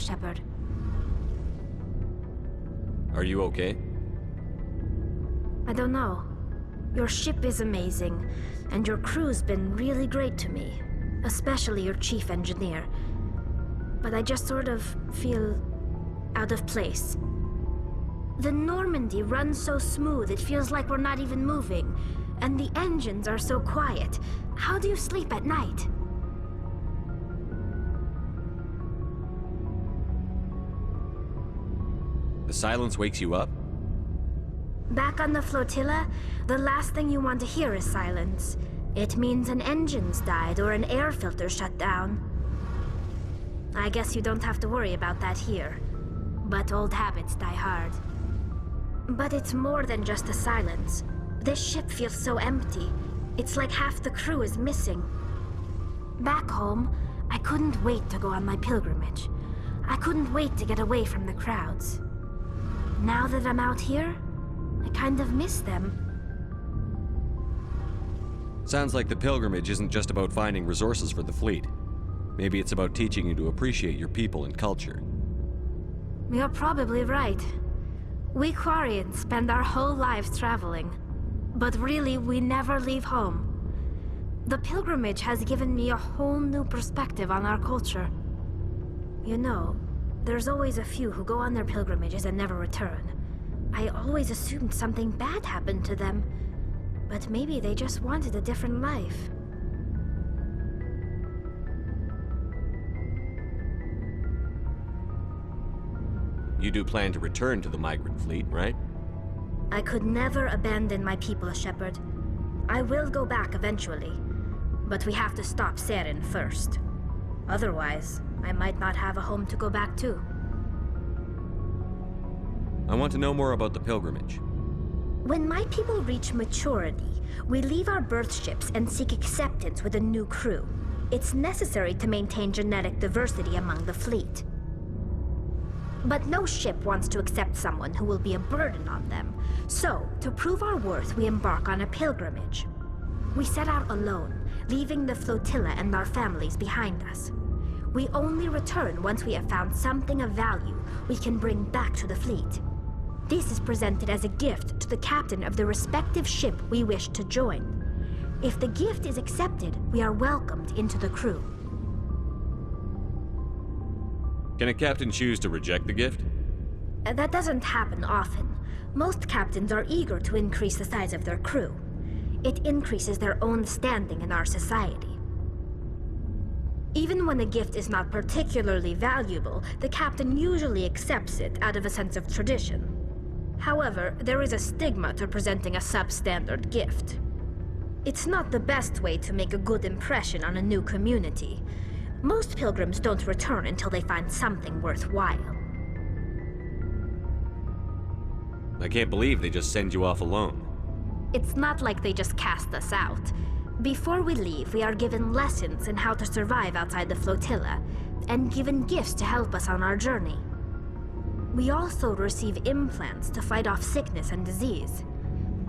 Shepard. Are you okay? I don't know. Your ship is amazing, and your crew's been really great to me. Especially your chief engineer. But I just sort of feel out of place. The Normandy runs so smooth it feels like we're not even moving. And the engines are so quiet. How do you sleep at night? The silence wakes you up? Back on the flotilla, the last thing you want to hear is silence. It means an engine's died or an air filter shut down. I guess you don't have to worry about that here. But old habits die hard. But it's more than just the silence. This ship feels so empty. It's like half the crew is missing. Back home, I couldn't wait to go on my pilgrimage. I couldn't wait to get away from the crowds. Now that I'm out here, I kind of miss them. Sounds like the pilgrimage isn't just about finding resources for the fleet. Maybe it's about teaching you to appreciate your people and culture. You're probably right. We Quarians spend our whole lives traveling. But really, we never leave home. The pilgrimage has given me a whole new perspective on our culture. You know, there's always a few who go on their pilgrimages and never return. I always assumed something bad happened to them. But maybe they just wanted a different life. You do plan to return to the migrant fleet, right? I could never abandon my people, Shepard. I will go back eventually. But we have to stop Saren first. Otherwise, I might not have a home to go back to. I want to know more about the pilgrimage. When my people reach maturity, we leave our birth ships and seek acceptance with a new crew. It's necessary to maintain genetic diversity among the fleet. But no ship wants to accept someone who will be a burden on them. So, to prove our worth, we embark on a pilgrimage. We set out alone, leaving the flotilla and our families behind us. We only return once we have found something of value we can bring back to the fleet. This is presented as a gift to the captain of the respective ship we wish to join. If the gift is accepted, we are welcomed into the crew. Can a captain choose to reject the gift? That doesn't happen often. Most captains are eager to increase the size of their crew. It increases their own standing in our society. Even when the gift is not particularly valuable, the captain usually accepts it out of a sense of tradition. However, there is a stigma to presenting a substandard gift. It's not the best way to make a good impression on a new community. Most pilgrims don't return until they find something worthwhile. I can't believe they just send you off alone. It's not like they just cast us out. Before we leave, we are given lessons in how to survive outside the flotilla, and given gifts to help us on our journey. We also receive implants to fight off sickness and disease.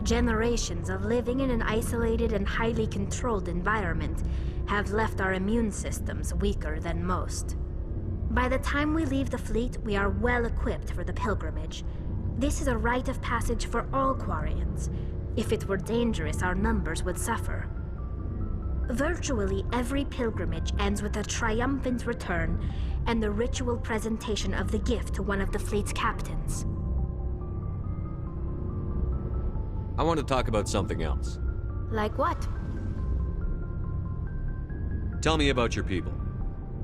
Generations of living in an isolated and highly controlled environment have left our immune systems weaker than most. By the time we leave the fleet, we are well equipped for the pilgrimage. This is a rite of passage for all Quarians. If it were dangerous, our numbers would suffer. Virtually every pilgrimage ends with a triumphant return and the ritual presentation of the gift to one of the fleet's captains. I want to talk about something else. Like what? Tell me about your people.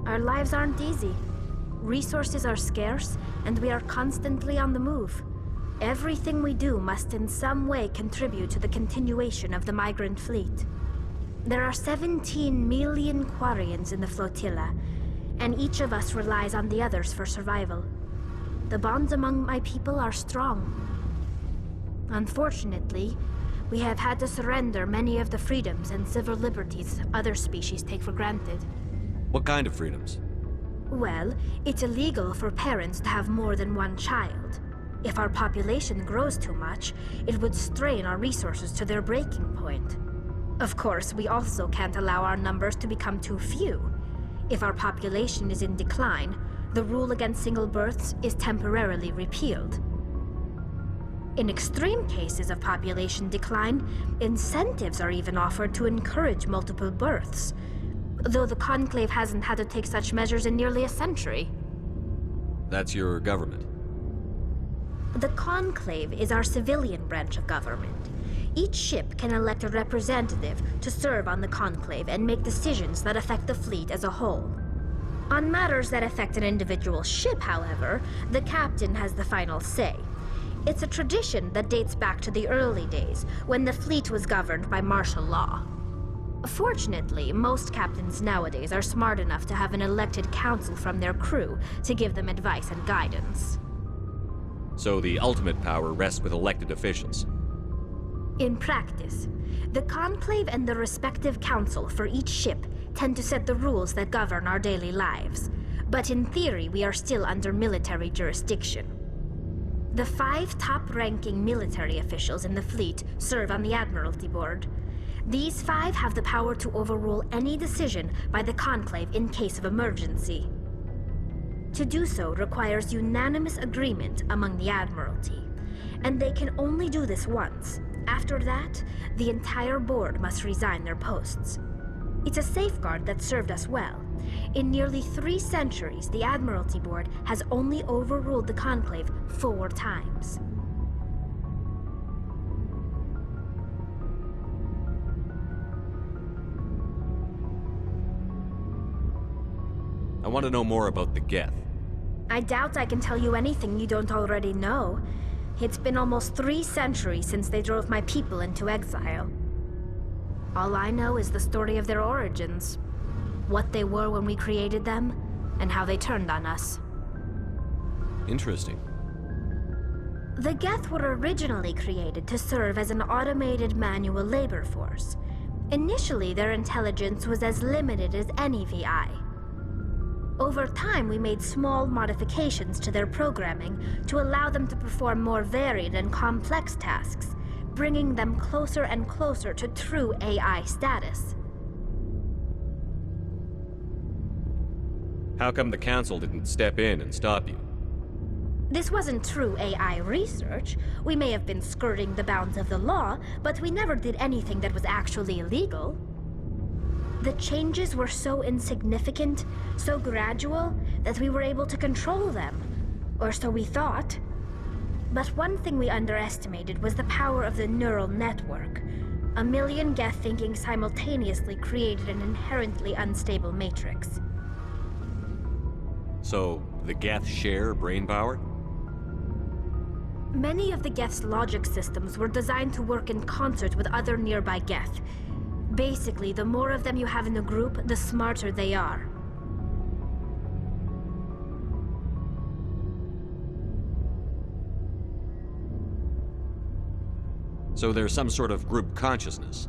Our lives aren't easy. Resources are scarce, and we are constantly on the move. Everything we do must in some way contribute to the continuation of the migrant fleet. There are 17 million Quarians in the flotilla, and each of us relies on the others for survival. The bonds among my people are strong. Unfortunately, we have had to surrender many of the freedoms and civil liberties other species take for granted. What kind of freedoms? Well, it's illegal for parents to have more than one child. If our population grows too much, it would strain our resources to their breaking point. Of course, we also can't allow our numbers to become too few. If our population is in decline, the rule against single births is temporarily repealed. In extreme cases of population decline, incentives are even offered to encourage multiple births, though the Conclave hasn't had to take such measures in nearly a century. That's your government. The Conclave is our civilian branch of government. Each ship can elect a representative to serve on the Conclave and make decisions that affect the fleet as a whole. On matters that affect an individual ship, however, the captain has the final say. It's a tradition that dates back to the early days, when the fleet was governed by martial law. Fortunately, most captains nowadays are smart enough to have an elected council from their crew to give them advice and guidance. So the ultimate power rests with elected officials. In practice, the Conclave and the respective council for each ship tend to set the rules that govern our daily lives. But in theory, we are still under military jurisdiction. The 5 top-ranking military officials in the fleet serve on the Admiralty Board. These 5 have the power to overrule any decision by the Conclave in case of emergency. To do so requires unanimous agreement among the Admiralty, and they can only do this once. After that, the entire board must resign their posts. It's a safeguard that served us well. In nearly 3 centuries, the Admiralty Board has only overruled the Conclave 4 times. I want to know more about the Geth. I doubt I can tell you anything you don't already know. It's been almost 3 centuries since they drove my people into exile. All I know is the story of their origins, what they were when we created them, and how they turned on us. Interesting. The Geth were originally created to serve as an automated manual labor force. Initially, their intelligence was as limited as any VI. Over time, we made small modifications to their programming to allow them to perform more varied and complex tasks, bringing them closer and closer to true AI status. How come the Council didn't step in and stop you? This wasn't true AI research. We may have been skirting the bounds of the law, but we never did anything that was actually illegal. The changes were so insignificant, so gradual, that we were able to control them. Or so we thought. But one thing we underestimated was the power of the neural network. 1 million Geth thinking simultaneously created an inherently unstable matrix. So, the Geth share brain power? Many of the Geth's logic systems were designed to work in concert with other nearby Geth. Basically, the more of them you have in a group, the smarter they are. So there's some sort of group consciousness?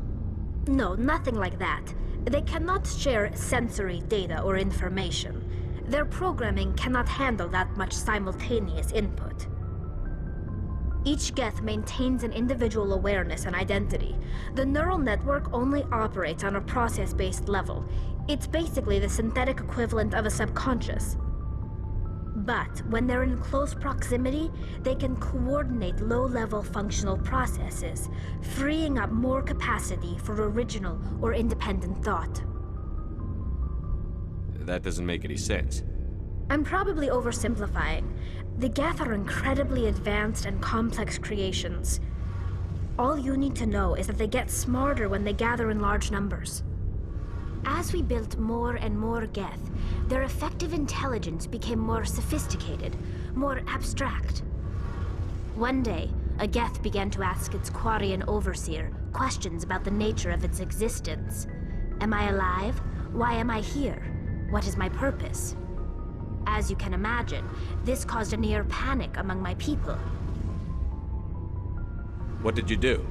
No, nothing like that. They cannot share sensory data or information. Their programming cannot handle that much simultaneous input. Each Geth maintains an individual awareness and identity. The neural network only operates on a process-based level. It's basically the synthetic equivalent of a subconscious. But when they're in close proximity, they can coordinate low-level functional processes, freeing up more capacity for original or independent thought. That doesn't make any sense. I'm probably oversimplifying. The Geth are incredibly advanced and complex creations. All you need to know is that they get smarter when they gather in large numbers. As we built more and more Geth, their effective intelligence became more sophisticated, more abstract. One day, a Geth began to ask its Quarian overseer questions about the nature of its existence. Am I alive? Why am I here? What is my purpose? As you can imagine, this caused a near panic among my people. What did you do?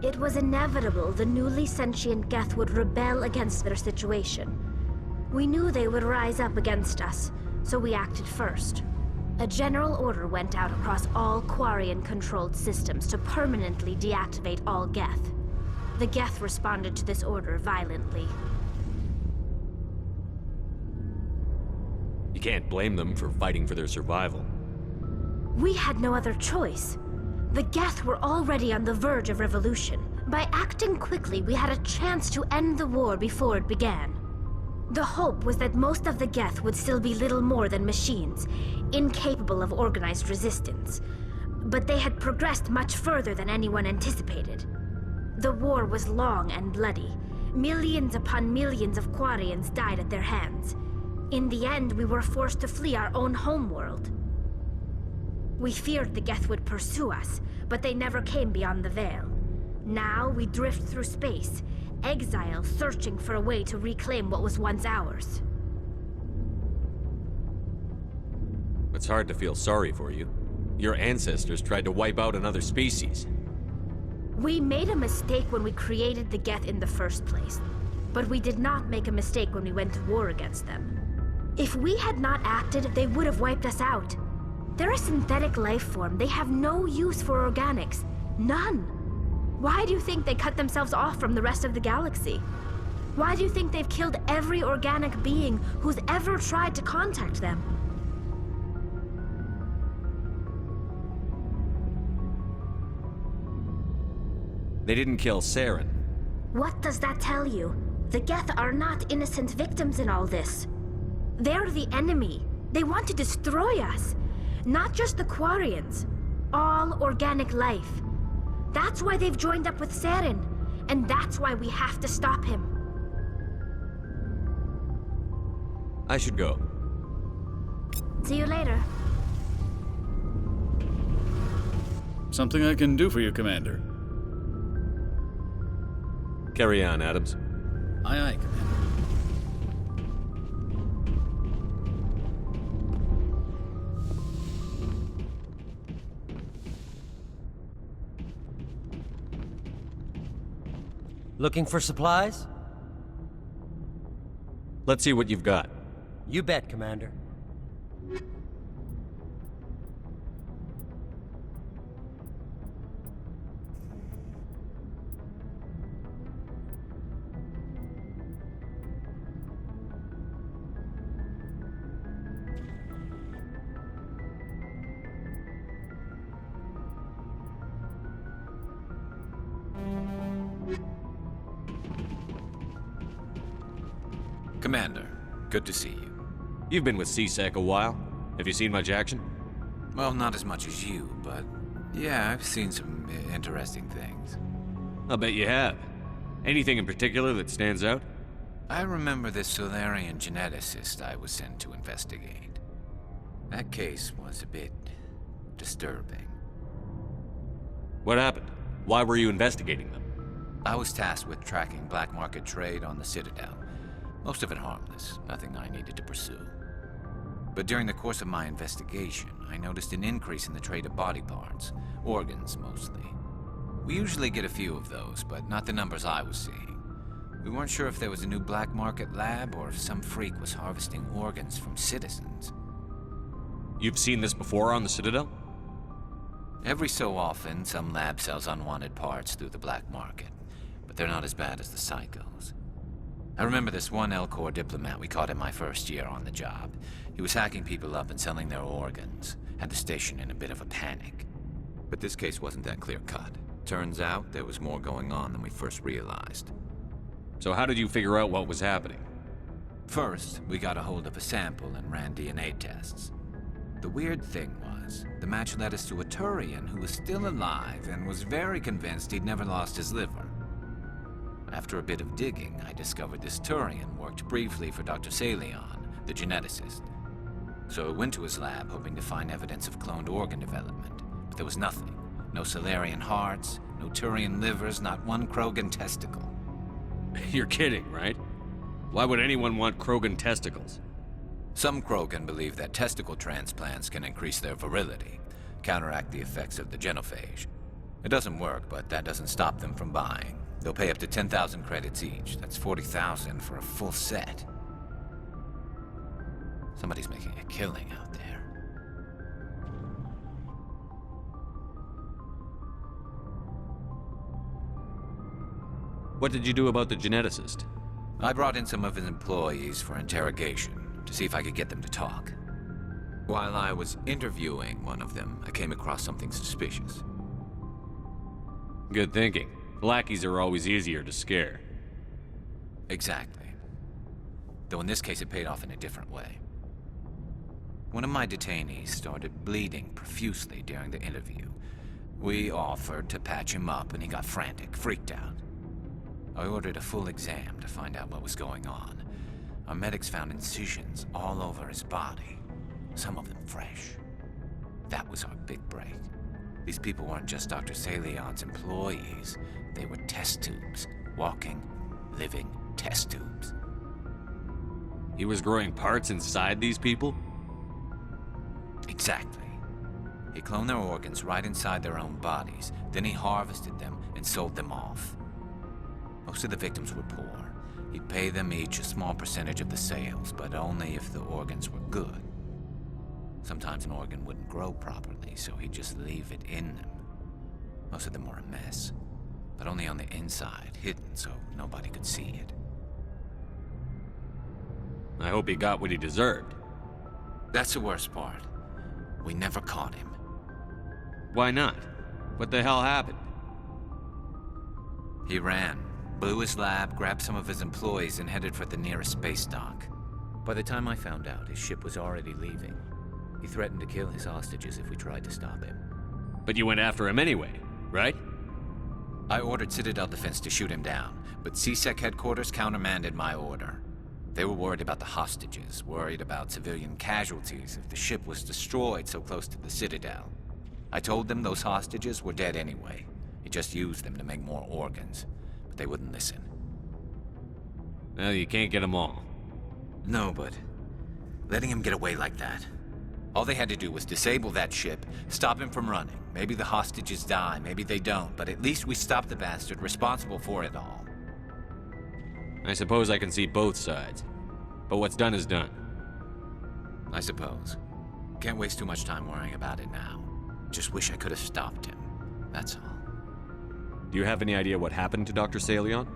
It was inevitable the newly sentient Geth would rebel against their situation. We knew they would rise up against us, so we acted first. A general order went out across all Quarian-controlled systems to permanently deactivate all Geth. The Geth responded to this order violently. You can't blame them for fighting for their survival. We had no other choice. The Geth were already on the verge of revolution. By acting quickly, we had a chance to end the war before it began. The hope was that most of the Geth would still be little more than machines, incapable of organized resistance. But they had progressed much further than anyone anticipated. The war was long and bloody. Millions upon millions of Quarians died at their hands. In the end, we were forced to flee our own homeworld. We feared the Geth would pursue us, but they never came beyond the Veil. Now we drift through space, exile searching for a way to reclaim what was once ours. It's hard to feel sorry for you. Your ancestors tried to wipe out another species. We made a mistake when we created the Geth in the first place, but we did not make a mistake when we went to war against them. If we had not acted, they would have wiped us out. They're a synthetic life form. They have no use for organics. None. Why do you think they cut themselves off from the rest of the galaxy? Why do you think they've killed every organic being who's ever tried to contact them? They didn't kill Saren. What does that tell you? The Geth are not innocent victims in all this. They're the enemy. They want to destroy us. Not just the Quarians. All organic life. That's why they've joined up with Saren. And that's why we have to stop him. I should go. See you later. Something I can do for you, Commander. Carry on, Adams. Aye, aye, Commander. Looking for supplies? Let's see what you've got. You bet, Commander. Commander, good to see you. You've been with CSEC a while. Have you seen much action? Well, not as much as you, but yeah, I've seen some interesting things. I'll bet you have. Anything in particular that stands out? I remember this Solarian geneticist I was sent to investigate. That case was a bit disturbing. What happened? Why were you investigating them? I was tasked with tracking black market trade on the Citadel. Most of it harmless, nothing I needed to pursue. But during the course of my investigation, I noticed an increase in the trade of body parts, organs mostly. We usually get a few of those, but not the numbers I was seeing. We weren't sure if there was a new black market lab or if some freak was harvesting organs from citizens. You've seen this before on the Citadel? Every so often, some lab sells unwanted parts through the black market, but they're not as bad as the psychos. I remember this one Elcor diplomat we caught in my first year on the job. He was hacking people up and selling their organs, had the station in a bit of a panic. But this case wasn't that clear-cut. Turns out there was more going on than we first realized. So how did you figure out what was happening? First, we got a hold of a sample and ran DNA tests. The weird thing was, the match led us to a Turian who was still alive and was very convinced he'd never lost his liver. After a bit of digging, I discovered this Turian worked briefly for Dr. Salion, the geneticist. So I went to his lab hoping to find evidence of cloned organ development, but there was nothing. No Solarian hearts, no Turian livers, not one Krogan testicle. You're kidding, right? Why would anyone want Krogan testicles? Some Krogan believe that testicle transplants can increase their virility, counteract the effects of the genophage. It doesn't work, but that doesn't stop them from buying. They'll pay up to 10,000 credits each. That's 40,000 for a full set. Somebody's making a killing out there. What did you do about the geneticist? I brought in some of his employees for interrogation, to see if I could get them to talk. While I was interviewing one of them, I came across something suspicious. Good thinking. Lackeys are always easier to scare. Exactly. Though in this case it paid off in a different way. One of my detainees started bleeding profusely during the interview. We offered to patch him up and he got frantic, freaked out. I ordered a full exam to find out what was going on. Our medics found incisions all over his body, some of them fresh. That was our big break. These people weren't just Dr. Salion's employees. They were test tubes. Walking, living test tubes. He was growing parts inside these people? Exactly. He cloned their organs right inside their own bodies. Then he harvested them and sold them off. Most of the victims were poor. He'd pay them each a small percentage of the sales, but only if the organs were good. Sometimes an organ wouldn't grow properly, so he'd just leave it in them. Most of them were a mess, but only on the inside, hidden so nobody could see it. I hope he got what he deserved. That's the worst part. We never caught him. Why not? What the hell happened? He ran, blew his lab, grabbed some of his employees, and headed for the nearest space dock. By the time I found out, his ship was already leaving. He threatened to kill his hostages if we tried to stop him. But you went after him anyway, right? I ordered Citadel Defense to shoot him down, but CSEC headquarters countermanded my order. They were worried about the hostages, worried about civilian casualties if the ship was destroyed so close to the Citadel. I told them those hostages were dead anyway. He just used them to make more organs, but they wouldn't listen. Well, you can't get them all. No, but letting him get away like that. All they had to do was disable that ship, stop him from running. Maybe the hostages die, maybe they don't, but at least we stopped the bastard responsible for it all. I suppose I can see both sides. But what's done is done. I suppose. Can't waste too much time worrying about it now. Just wish I could have stopped him. That's all. Do you have any idea what happened to Dr. Salion?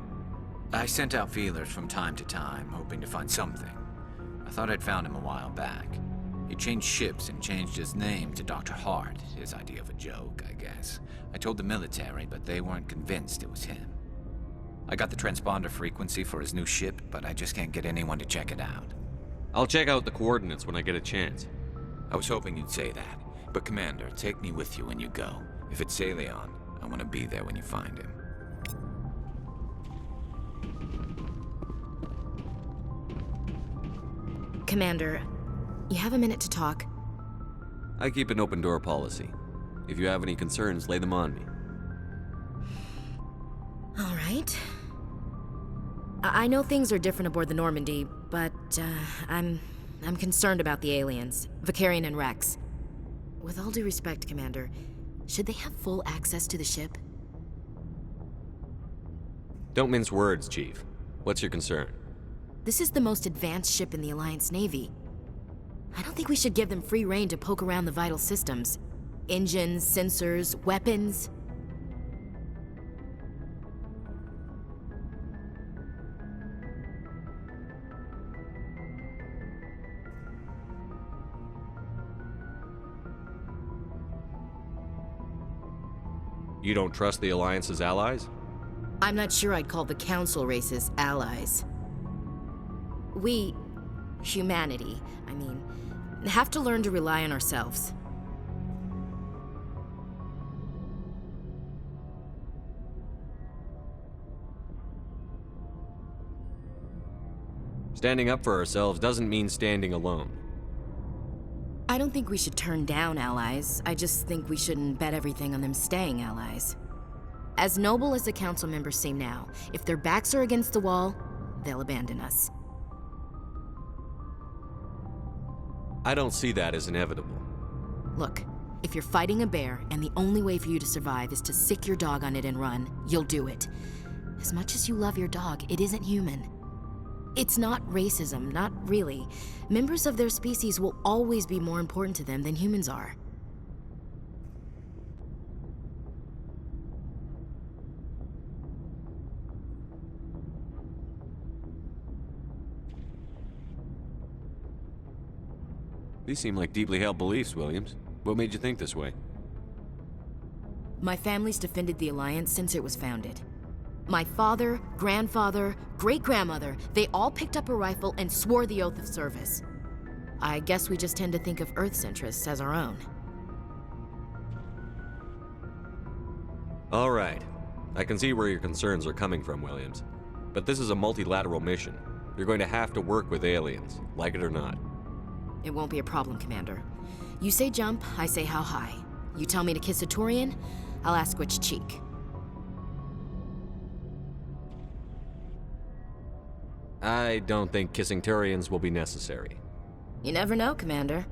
I sent out feelers from time to time, hoping to find something. I thought I'd found him a while back. He changed ships and changed his name to Dr. Hart, his idea of a joke, I guess. I told the military, but they weren't convinced it was him. I got the transponder frequency for his new ship, but I just can't get anyone to check it out. I'll check out the coordinates when I get a chance. I was hoping you'd say that. But Commander, take me with you when you go. If it's Salion, I want to be there when you find him. Commander, you have a minute to talk? I keep an open door policy. If you have any concerns, lay them on me. All right. I know things are different aboard the Normandy, but I'm concerned about the aliens, Vicarian and Rex. With all due respect, Commander, should they have full access to the ship? Don't mince words, Chief. What's your concern? This is the most advanced ship in the Alliance Navy. I don't think we should give them free rein to poke around the vital systems. Engines, sensors, weapons. You don't trust the Alliance's allies? I'm not sure I'd call the Council races allies. We, humanity, have to learn to rely on ourselves. Standing up for ourselves doesn't mean standing alone. I don't think we should turn down allies. I just think we shouldn't bet everything on them staying allies. As noble as the council members seem now, if their backs are against the wall, they'll abandon us. I don't see that as inevitable. Look, if you're fighting a bear and the only way for you to survive is to sick your dog on it and run, you'll do it. As much as you love your dog, it isn't human. It's not racism, not really. Members of their species will always be more important to them than humans are. These seem like deeply held beliefs, Williams. What made you think this way? My family's defended the Alliance since it was founded. My father, grandfather, great-grandmother, they all picked up a rifle and swore the oath of service. I guess we just tend to think of Earth's interests as our own. All right. I can see where your concerns are coming from, Williams. But this is a multilateral mission. You're going to have to work with aliens, like it or not. It won't be a problem, Commander. You say jump, I say how high. You tell me to kiss a Turian, I'll ask which cheek. I don't think kissing Turians will be necessary. You never know, Commander.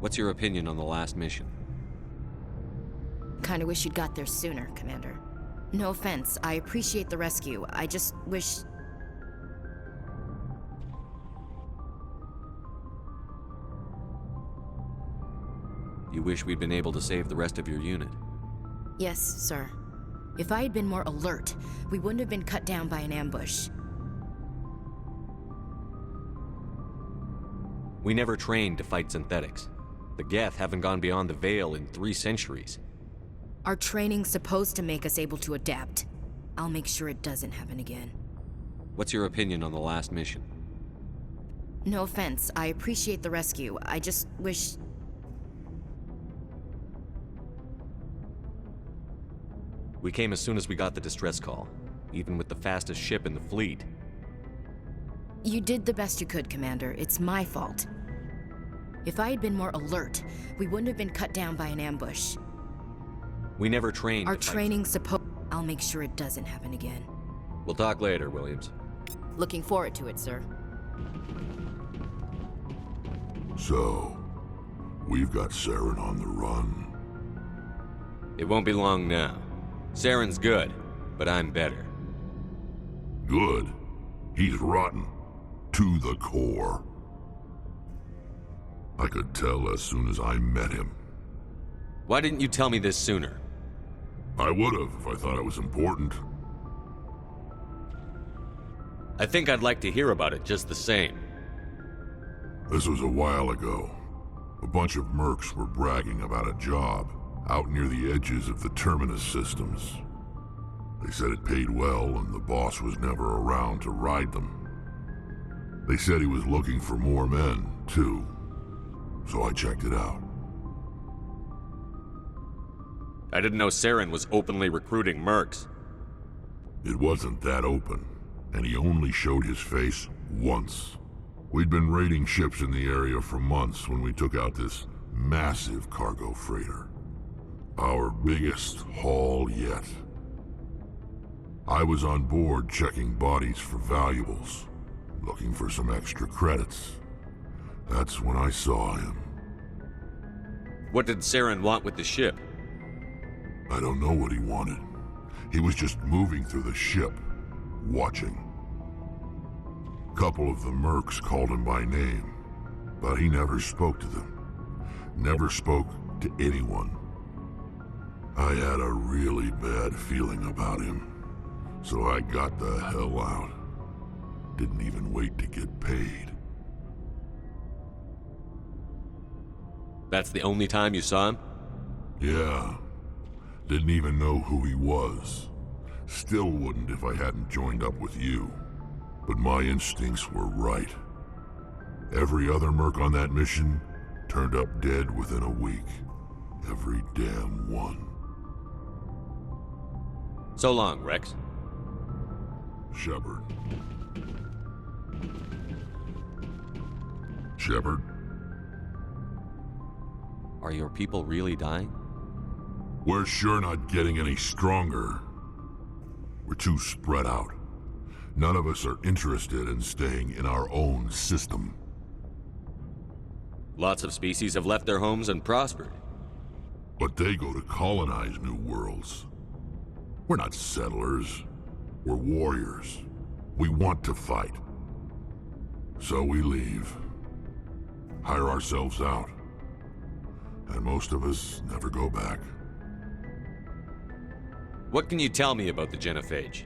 What's your opinion on the last mission? Kinda wish you'd got there sooner, Commander. No offense, I appreciate the rescue. I just wish... You wish we'd been able to save the rest of your unit? Yes, sir. If I had been more alert, we wouldn't have been cut down by an ambush. We never trained to fight synthetics. The Geth haven't gone beyond the Veil in 3 centuries. Our training's supposed to make us able to adapt. I'll make sure it doesn't happen again. What's your opinion on the last mission? No offense, I appreciate the rescue. I just wish... We came as soon as we got the distress call, even with the fastest ship in the fleet. You did the best you could, Commander. It's my fault. If I had been more alert, we wouldn't have been cut down by an ambush. We never trained Our to fight. training's supposed... I'll make sure it doesn't happen again. We'll talk later, Williams. Looking forward to it, sir. So, we've got Saren on the run. It won't be long now. Saren's good, but I'm better. Good. He's rotten. To the core. I could tell as soon as I met him. Why didn't you tell me this sooner? I would've if I thought it was important. I think I'd like to hear about it just the same. This was a while ago. A bunch of mercs were bragging about a job out near the edges of the Terminus systems. They said it paid well and the boss was never around to ride them. They said he was looking for more men, too. So I checked it out. I didn't know Saren was openly recruiting mercs. It wasn't that open, and he only showed his face once. We'd been raiding ships in the area for months when we took out this massive cargo freighter. Our biggest haul yet. I was on board checking bodies for valuables, looking for some extra credits. That's when I saw him. What did Saren want with the ship? I don't know what he wanted. He was just moving through the ship, watching. Couple of the mercs called him by name, but he never spoke to them. Never spoke to anyone. I had a really bad feeling about him, so I got the hell out. Didn't even wait to get paid. That's the only time you saw him? Yeah. Didn't even know who he was. Still wouldn't if I hadn't joined up with you. But my instincts were right. Every other merc on that mission turned up dead within a week. Every damn one. So long, Rex. Shepard. Shepard? Are your people really dying? We're sure not getting any stronger. We're too spread out. None of us are interested in staying in our own system. Lots of species have left their homes and prospered. But they go to colonize new worlds. We're not settlers. We're warriors. We want to fight. So we leave. Hire ourselves out. And most of us never go back. What can you tell me about the Genophage?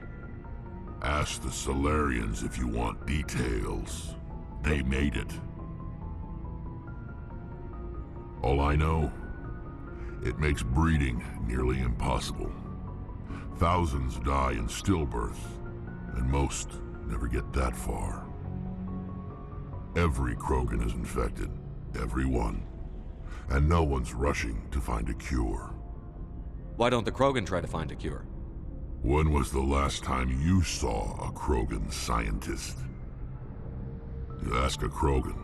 Ask the Solarians if you want details. They made it. All I know, it makes breeding nearly impossible. Thousands die in stillbirth, and most never get that far. Every Krogan is infected, every one, and no one's rushing to find a cure. Why don't the Krogan try to find a cure? When was the last time you saw a Krogan scientist? You ask a Krogan,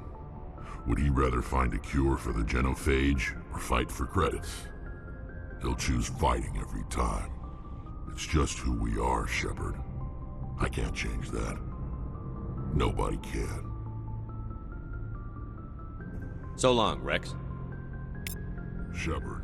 would he rather find a cure for the genophage or fight for credits? He'll choose fighting every time. It's just who we are, Shepard. I can't change that. Nobody can. So long, Rex. Shepard.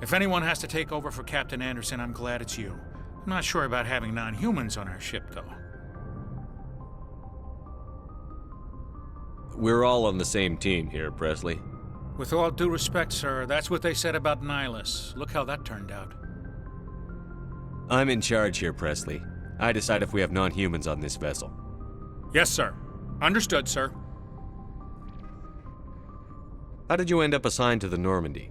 If anyone has to take over for Captain Anderson, I'm glad it's you. I'm not sure about having non-humans on our ship, though. We're all on the same team here, Presley. With all due respect, sir, that's what they said about Nihilus. Look how that turned out. I'm in charge here, Presley. I decide if we have non-humans on this vessel. Yes, sir. Understood, sir. How did you end up assigned to the Normandy?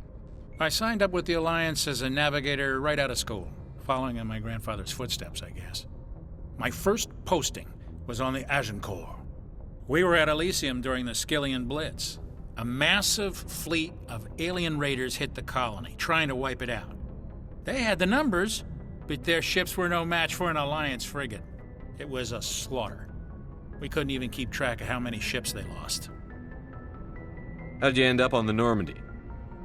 I signed up with the Alliance as a navigator right out of school, following in my grandfather's footsteps, I guess. My first posting was on the Agincourt. We were at Elysium during the Skillian Blitz. A massive fleet of alien raiders hit the colony, trying to wipe it out. They had the numbers, but their ships were no match for an Alliance frigate. It was a slaughter. We couldn't even keep track of how many ships they lost. How'd you end up on the Normandy?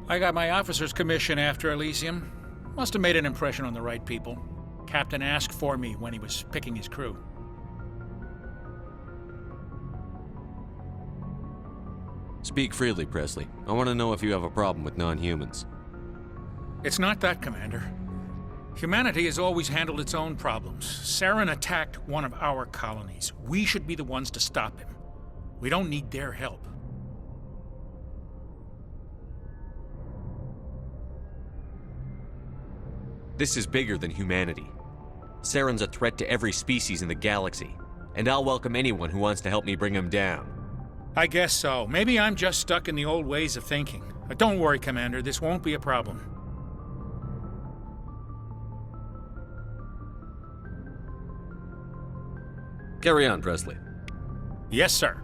I got my officer's commission after Elysium. Must have made an impression on the right people. Captain asked for me when he was picking his crew. Speak freely, Presley. I want to know if you have a problem with non-humans. It's not that, Commander. Humanity has always handled its own problems. Saren attacked one of our colonies. We should be the ones to stop him. We don't need their help. This is bigger than humanity. Saren's a threat to every species in the galaxy, and I'll welcome anyone who wants to help me bring him down. I guess so. Maybe I'm just stuck in the old ways of thinking. But don't worry, Commander. This won't be a problem. Carry on, Presley. Yes, sir.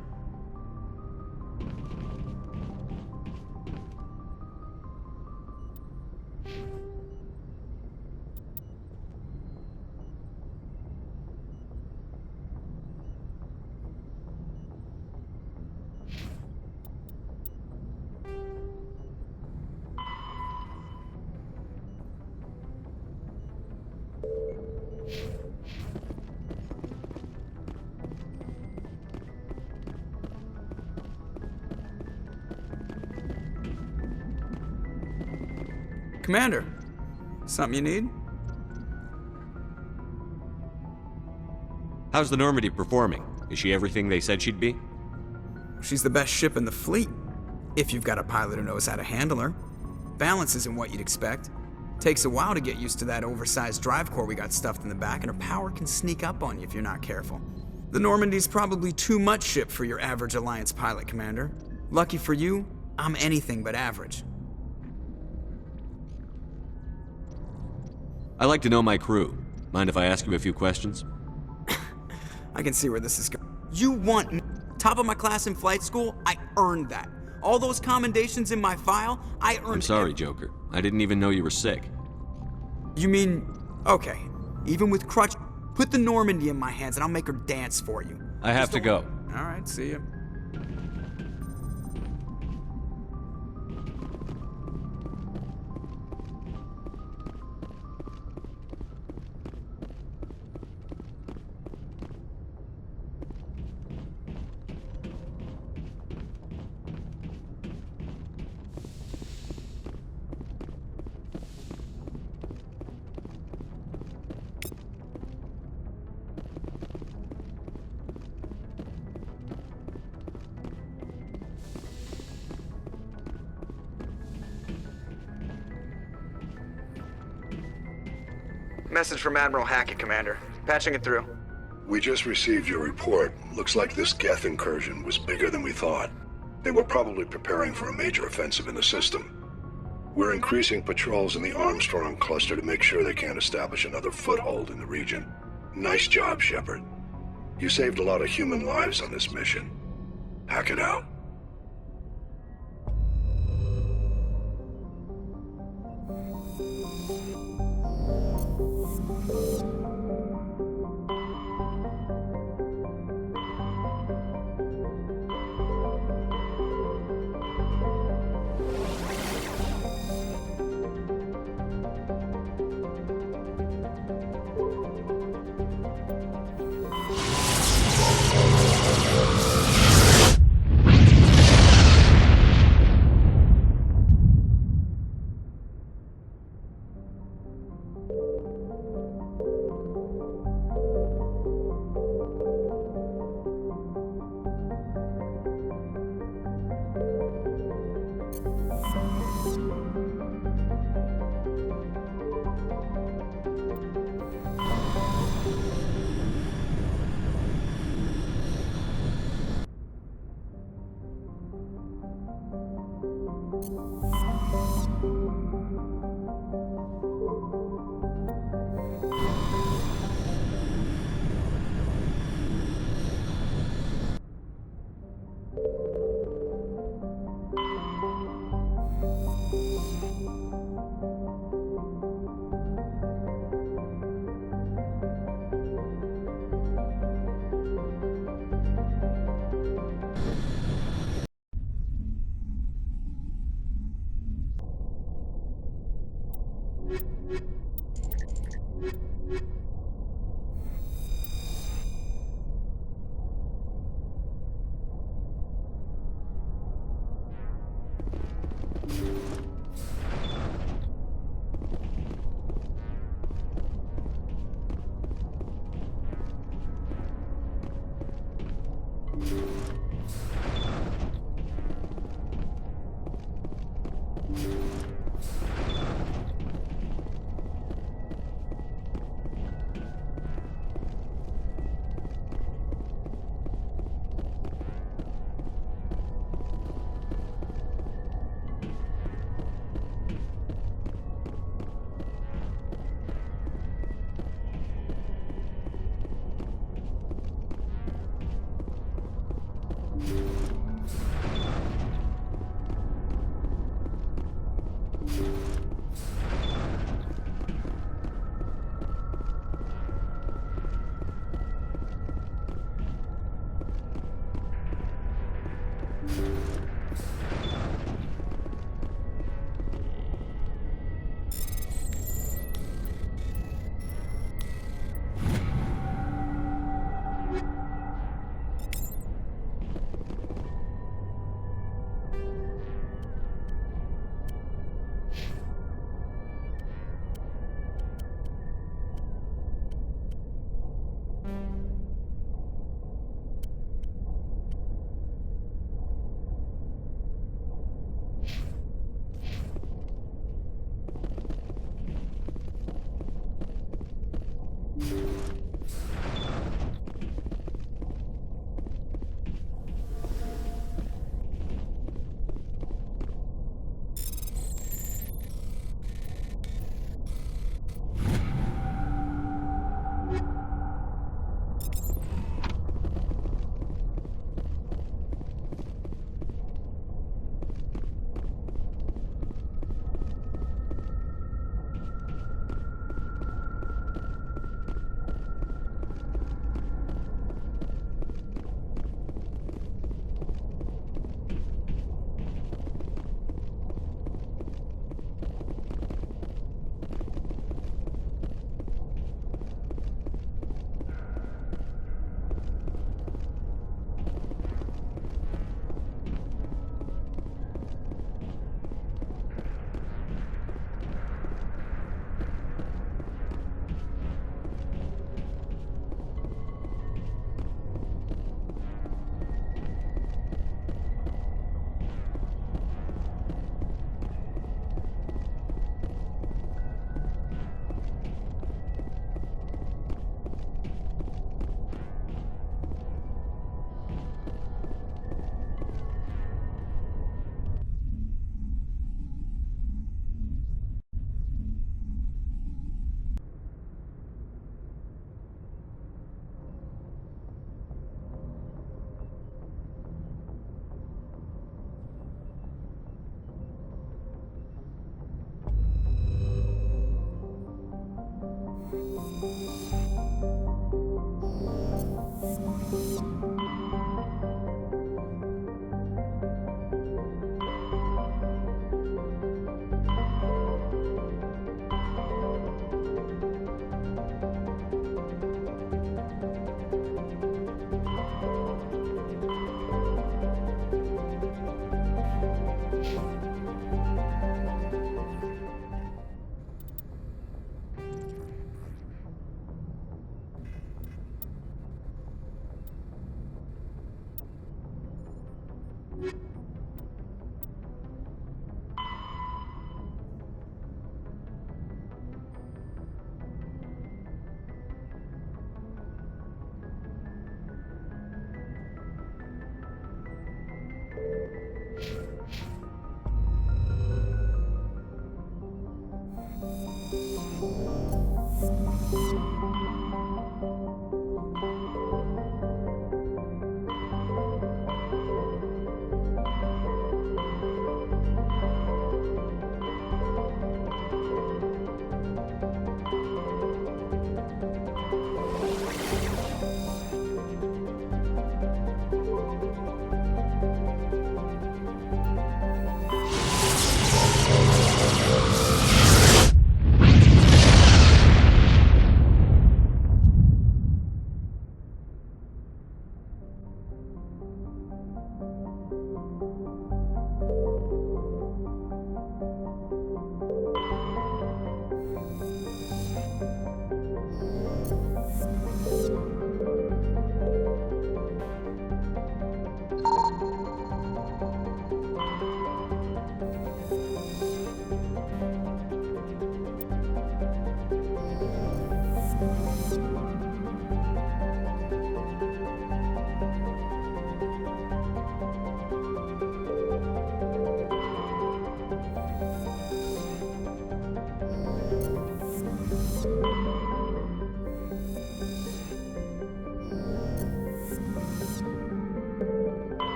Commander, something you need? How's the Normandy performing? Is she everything they said she'd be? She's the best ship in the fleet, if you've got a pilot who knows how to handle her. Balance isn't what you'd expect. Takes a while to get used to that oversized drive core we got stuffed in the back, and her power can sneak up on you if you're not careful. The Normandy's probably too much ship for your average Alliance pilot, Commander. Lucky for you, I'm anything but average. I like to know my crew. Mind if I ask you a few questions? I can see where this is going. You want me? Top of my class in flight school? I earned that. All those commendations in my file, I earned. I'm sorry, Joker. I didn't even know you were sick. You mean, okay, even with crutch, put the Normandy in my hands and I'll make her dance for you. I have to go. All right, see ya. Message from Admiral Hackett, Commander. Patching it through. We just received your report. Looks like this Geth incursion was bigger than we thought. They were probably preparing for a major offensive in the system. We're increasing patrols in the Armstrong cluster to make sure they can't establish another foothold in the region. Nice job, Shepard. You saved a lot of human lives on this mission. Hackett out.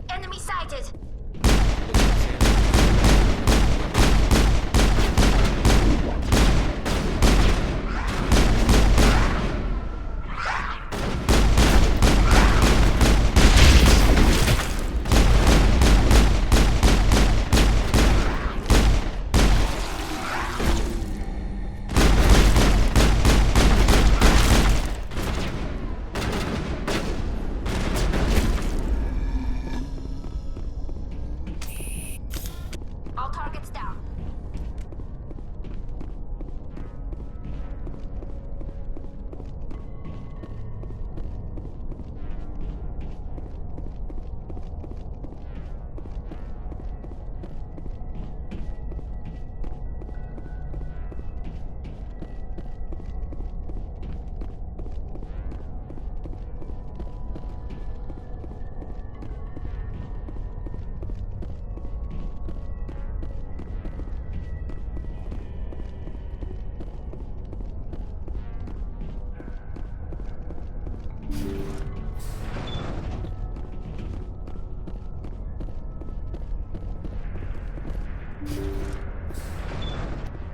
Enemy sighted! All targets down.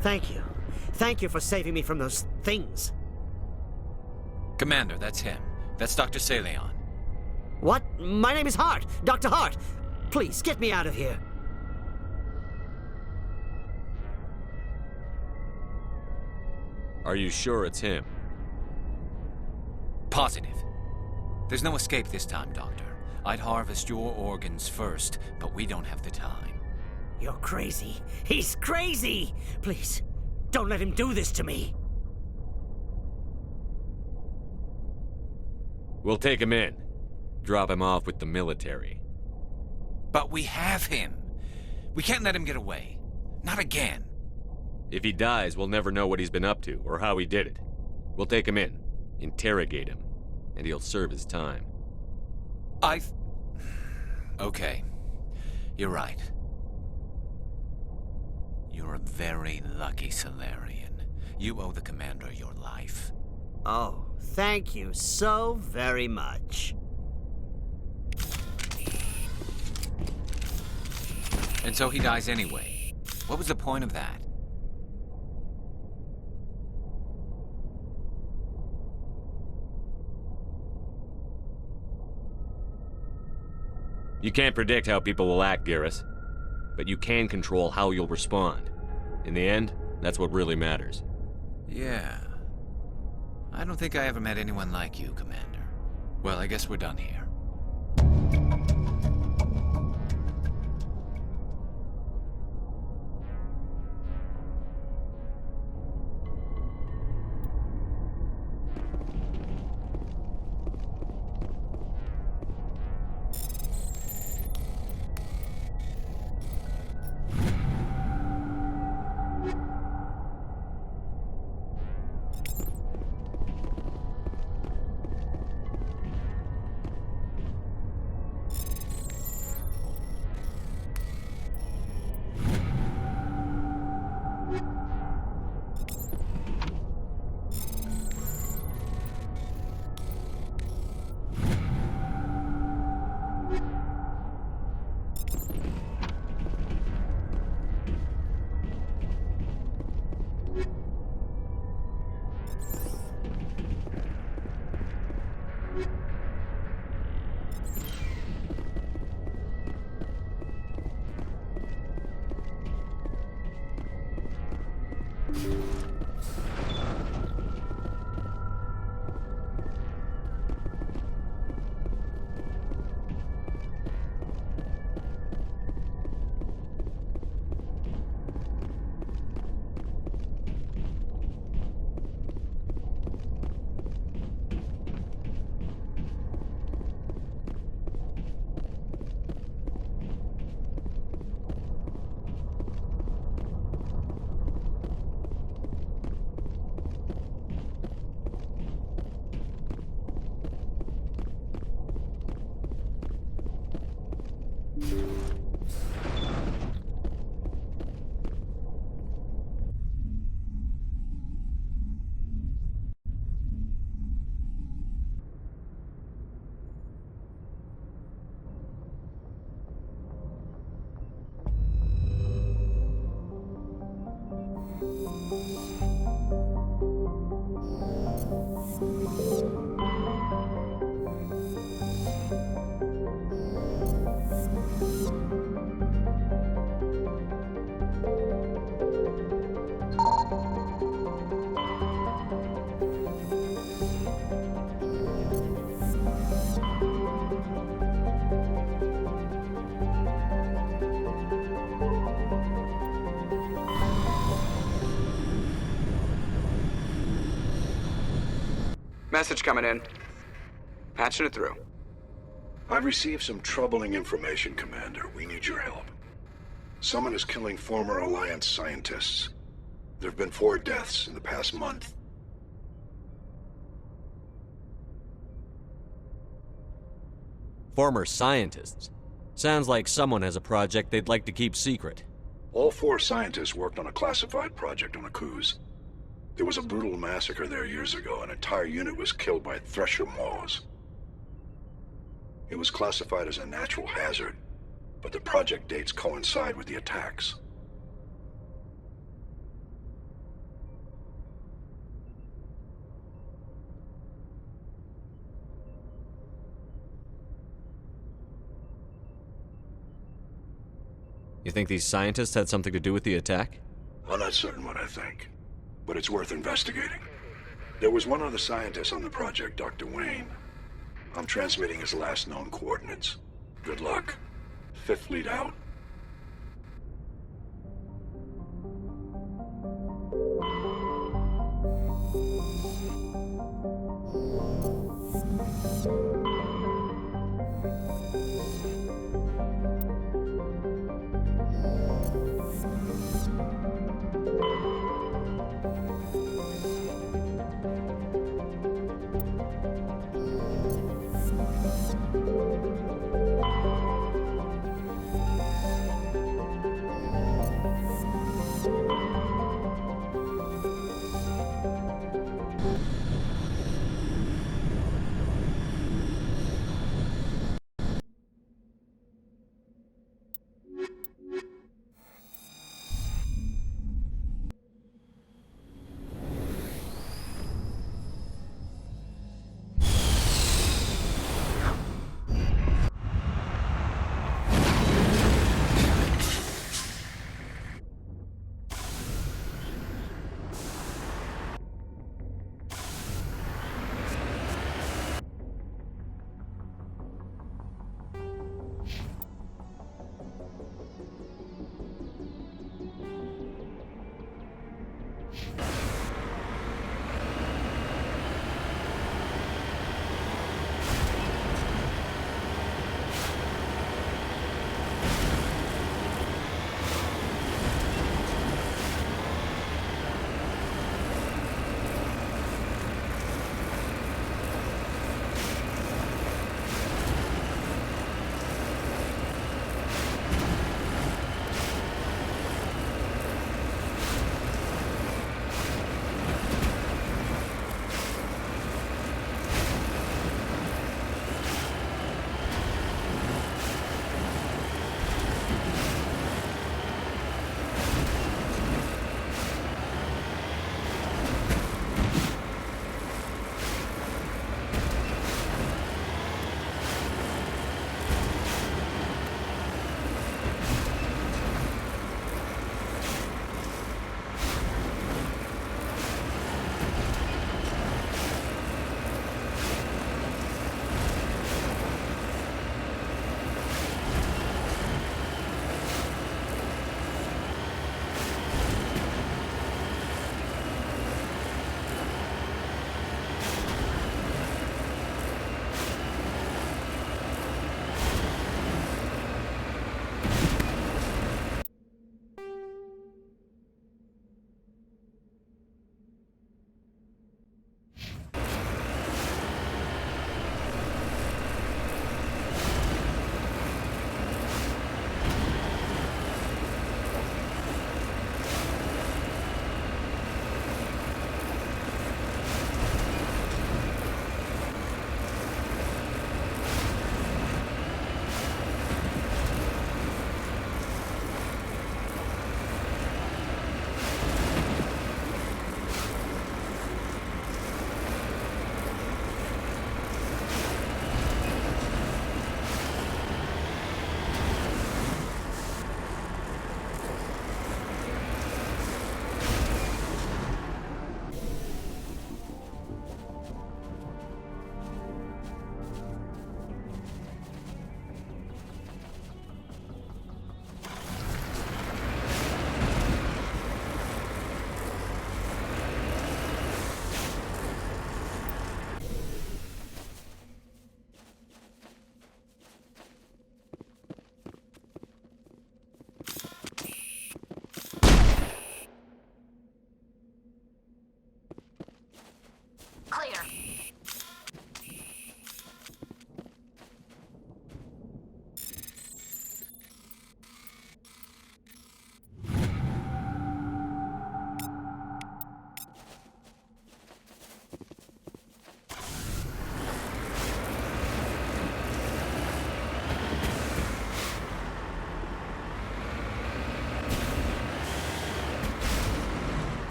Thank you. Thank you for saving me from those things. Commander, that's him. That's Dr. Saleon. What? My name is Hart. Dr. Hart. Please, get me out of here. Are you sure it's him? Positive. There's no escape this time, Doctor. I'd harvest your organs first, but we don't have the time. You're crazy. He's crazy! Please, don't let him do this to me. We'll take him in. Drop him off with the military. But we have him. We can't let him get away. Not again. If he dies, we'll never know what he's been up to or how he did it. We'll take him in, interrogate him, and he'll serve his time. Okay. You're right. You're a very lucky Salarian. You owe the Commander your life. Oh, thank you so very much. And so he dies anyway. What was the point of that? You can't predict how people will act, Garrus. But you can control how you'll respond. In the end, that's what really matters. Yeah. I don't think I ever met anyone like you, Commander. Well, I guess we're done here. Message coming in. Patching it through. I've received some troubling information, Commander. We need your help. Someone is killing former Alliance scientists. There have been 4 deaths in the past month. Former scientists. Sounds like someone has a project they'd like to keep secret. All 4 scientists worked on a classified project on Akuz. There was a brutal massacre there years ago. An entire unit was killed by Thresher Maws. It was classified as a natural hazard, but the project dates coincide with the attacks. You think these scientists had something to do with the attack? I'm not certain what I think, but it's worth investigating. There was one other scientist on the project, Dr. Wayne. I'm transmitting his last known coordinates. Good luck. 5th Fleet out.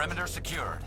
Perimeter secured.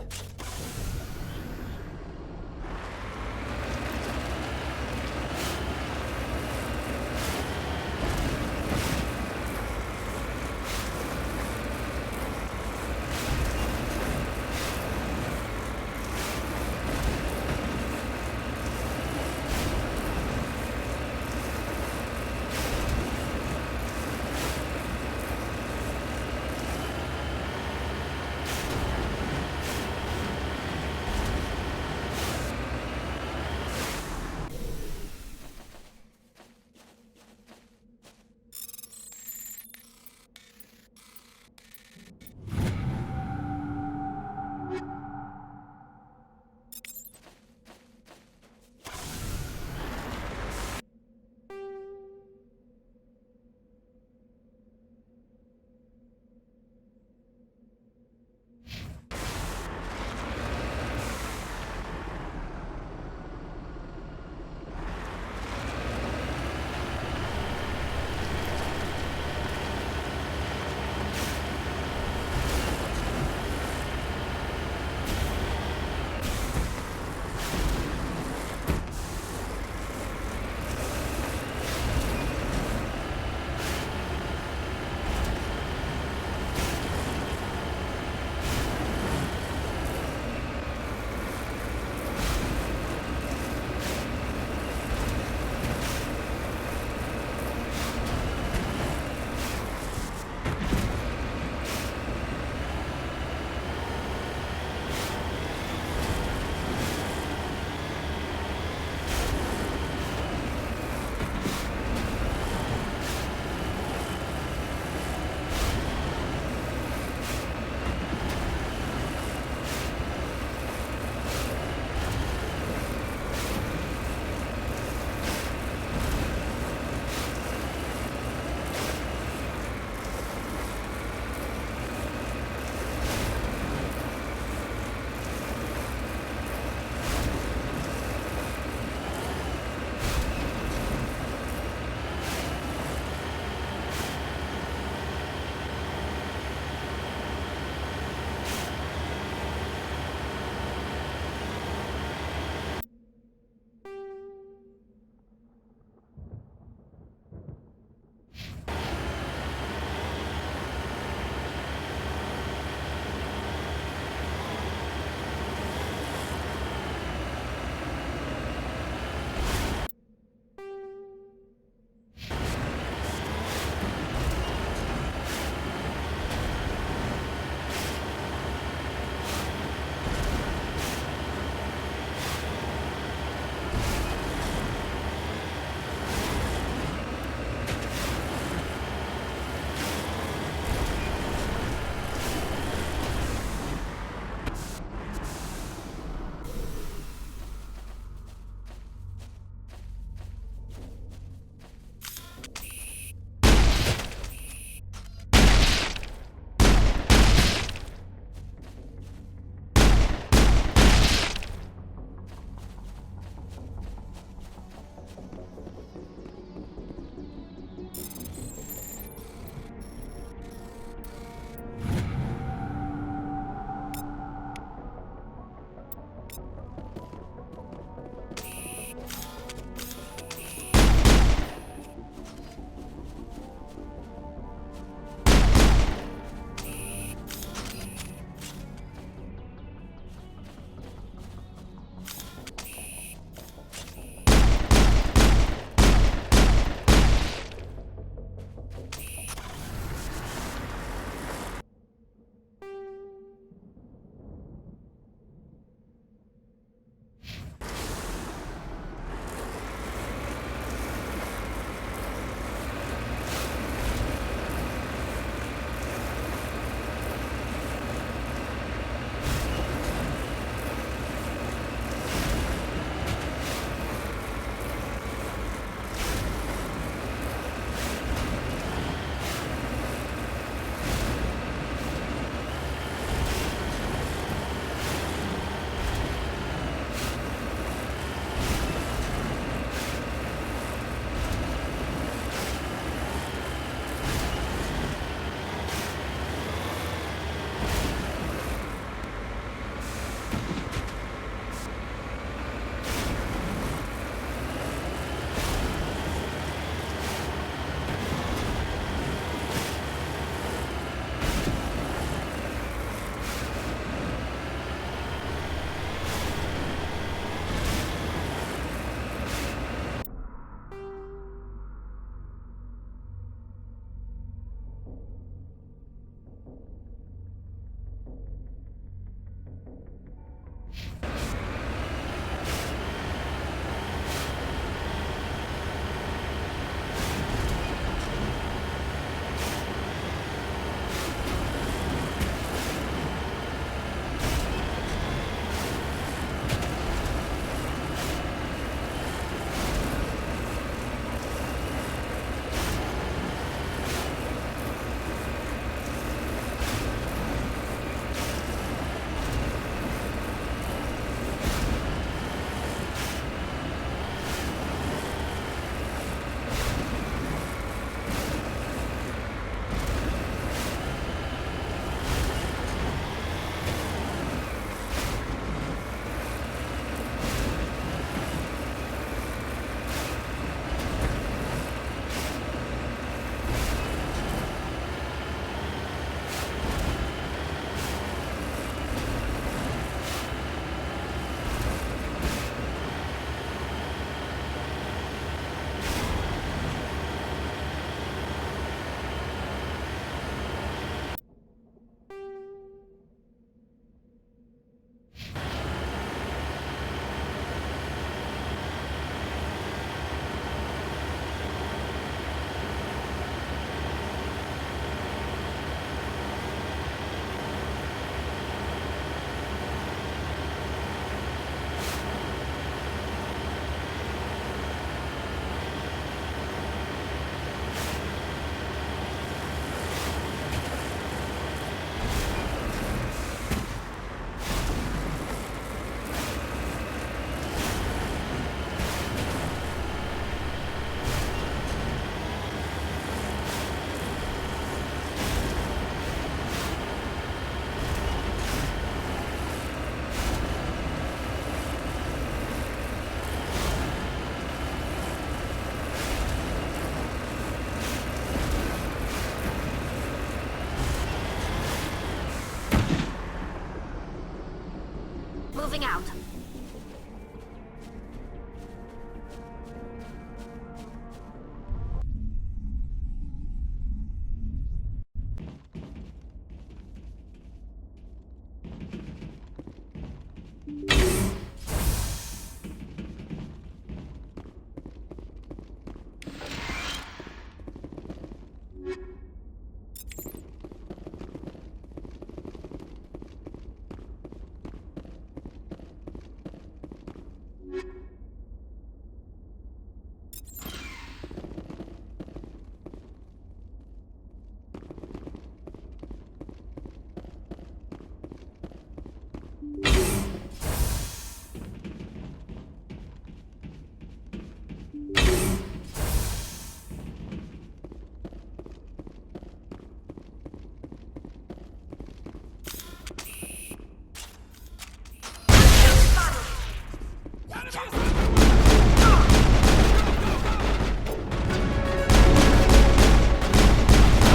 moving out.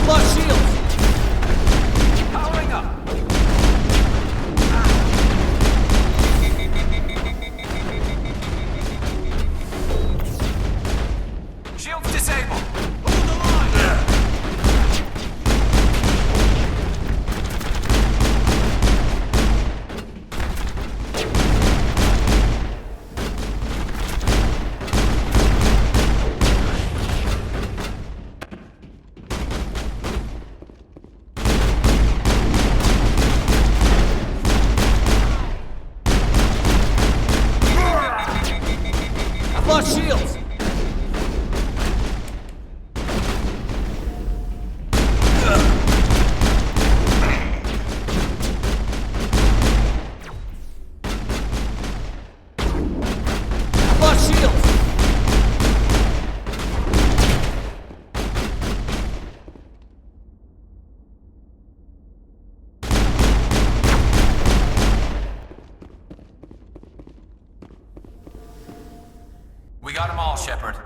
Lost shields! Powering up! Shields disabled! Hold the line! I've lost shields! I've lost shields! We got them all, Shepard.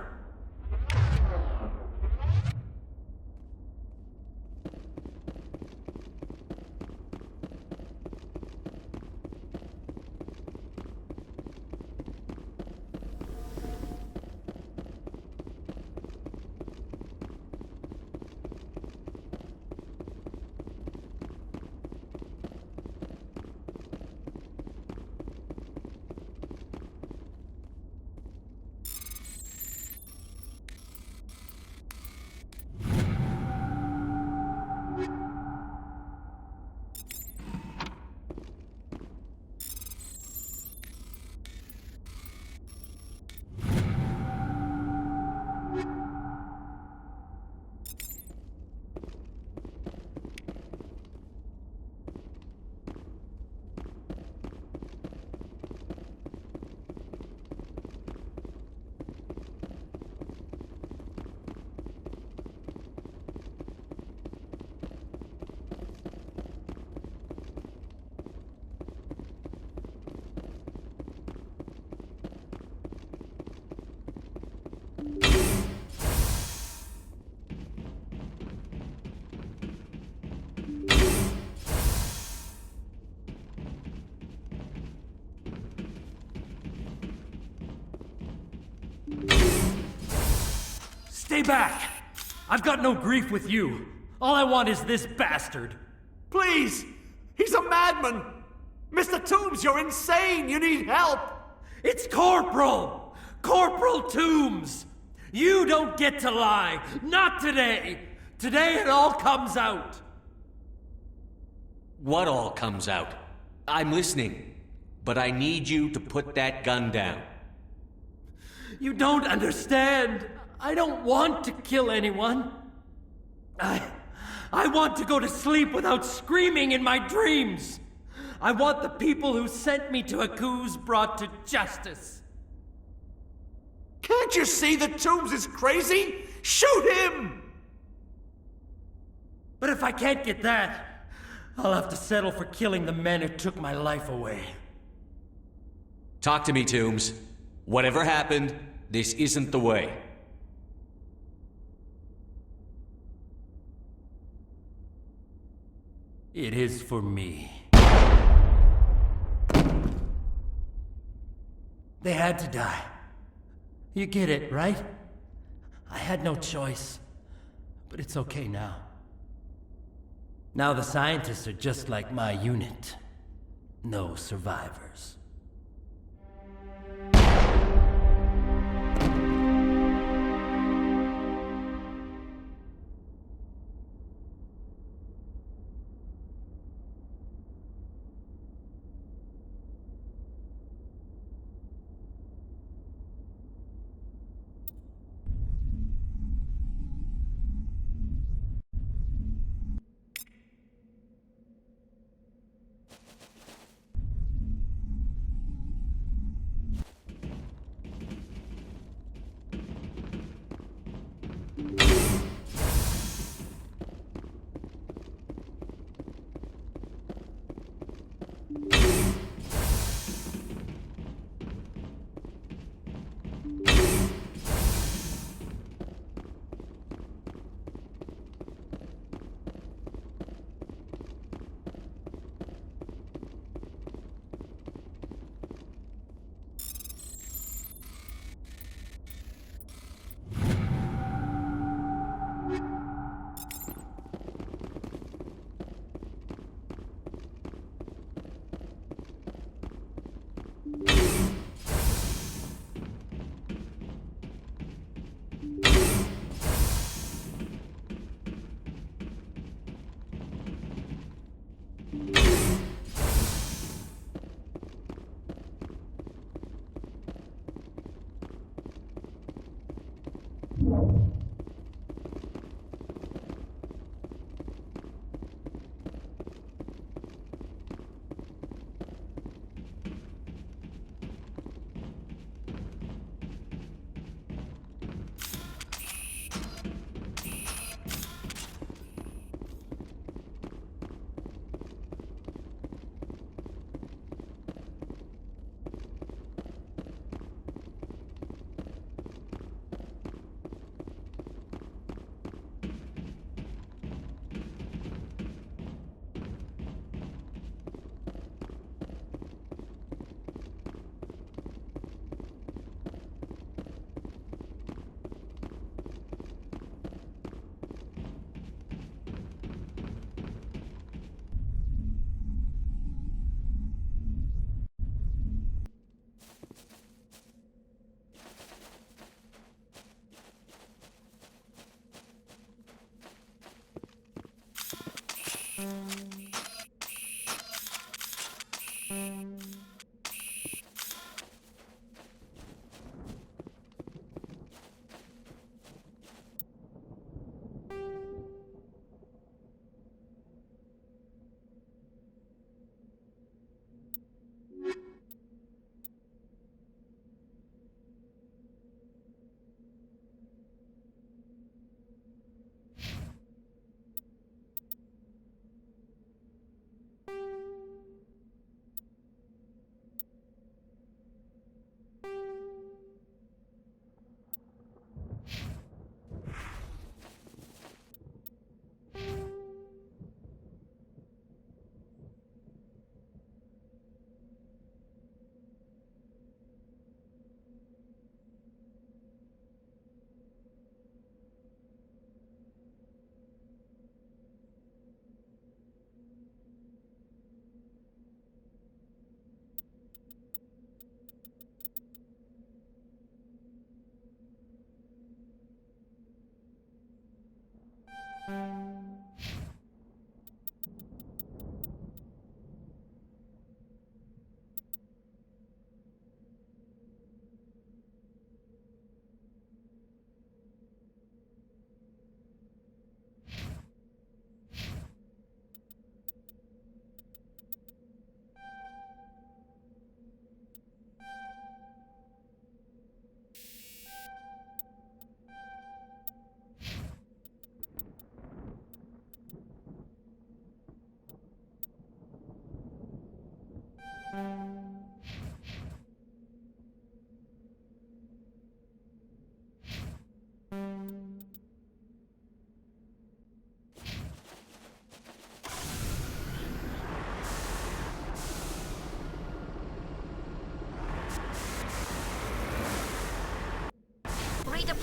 Stay back! I've got no grief with you. All I want is this bastard. Please! He's a madman! Mr. Toombs, you're insane! You need help! It's Corporal! Corporal Toombs! You don't get to lie! Not today! Today it all comes out! What all comes out? I'm listening. But I need you to put that gun down. You don't understand! I don't want to kill anyone. I want to go to sleep without screaming in my dreams. I want the people who sent me to Akuz brought to justice. Can't you see that Toombs is crazy? Shoot him! But if I can't get that, I'll have to settle for killing the men who took my life away. Talk to me, Toombs. Whatever happened, this isn't the way. It is for me. They had to die. You get it, right? I had no choice. But it's okay now. Now the scientists are just like my unit. No survivors.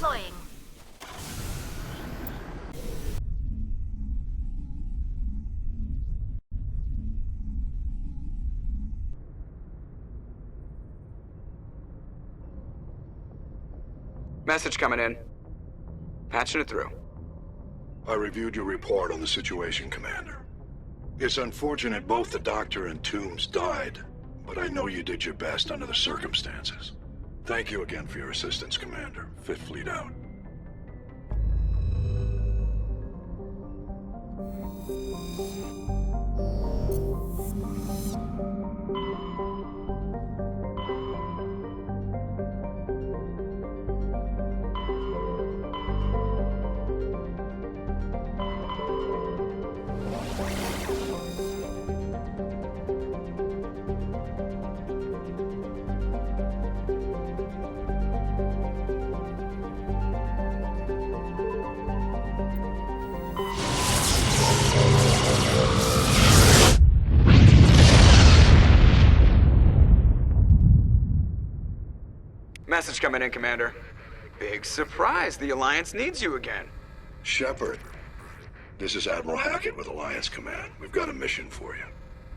Deploying. Message coming in. Patching it through. I reviewed your report on the situation, Commander. It's unfortunate both the Doctor and Toombs died, but I know you did your best under the circumstances. Thank you again for your assistance, Commander. Fifth Fleet out. Message coming in, Commander. Big surprise, the Alliance needs you again. Shepard, this is Admiral Hackett with Alliance Command. We've got a mission for you.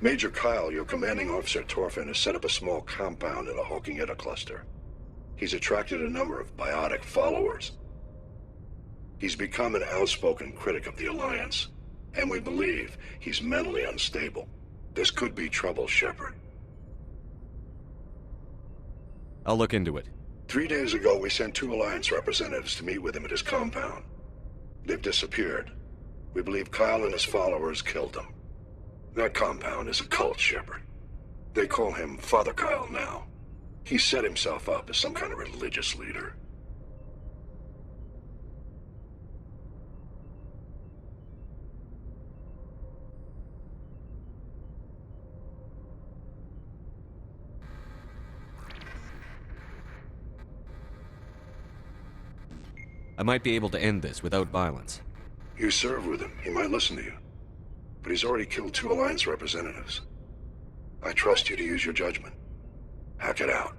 Major Kyle, your commanding officer Torfin, has set up a small compound in a Hawking Etta cluster. He's attracted a number of biotic followers. He's become an outspoken critic of the Alliance, and we believe he's mentally unstable. This could be trouble, Shepard. I'll look into it. 3 days ago, we sent 2 Alliance representatives to meet with him at his compound. They've disappeared. We believe Kyle and his followers killed them. That compound is a cult, Shepard. They call him Father Kyle now. He set himself up as some kind of religious leader. I might be able to end this without violence. You serve with him. He might listen to you. But he's already killed 2 Alliance representatives. I trust you to use your judgment. Hack it out.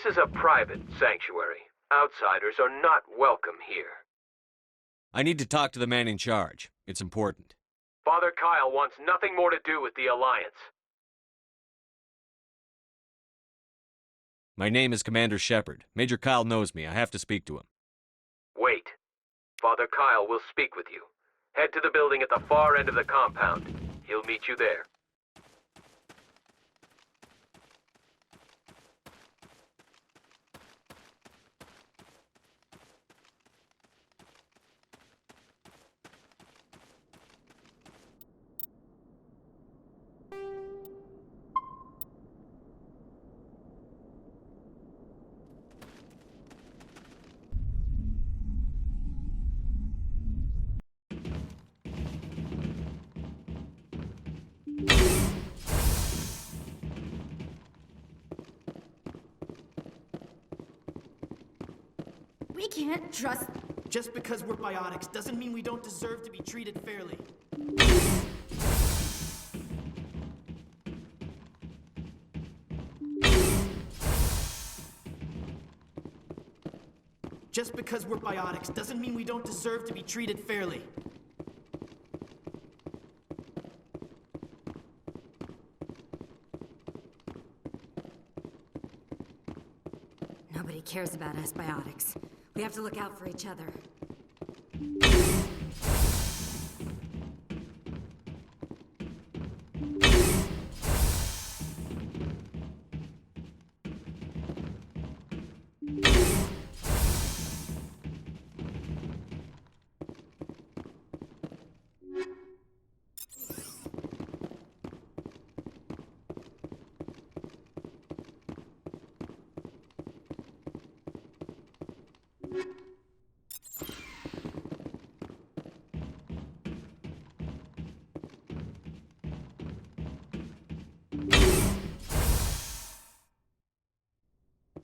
This is a private sanctuary. Outsiders are not welcome here. I need to talk to the man in charge. It's important. Father Kyle wants nothing more to do with the Alliance. My name is Commander Shepard. Major Kyle knows me. I have to speak to him. Wait. Father Kyle will speak with you. Head to the building at the far end of the compound. He'll meet you there. We can't trust... Just because we're biotics doesn't mean we don't deserve to be treated fairly. Just because we're biotics doesn't mean we don't deserve to be treated fairly. Nobody cares about us biotics. We have to look out for each other.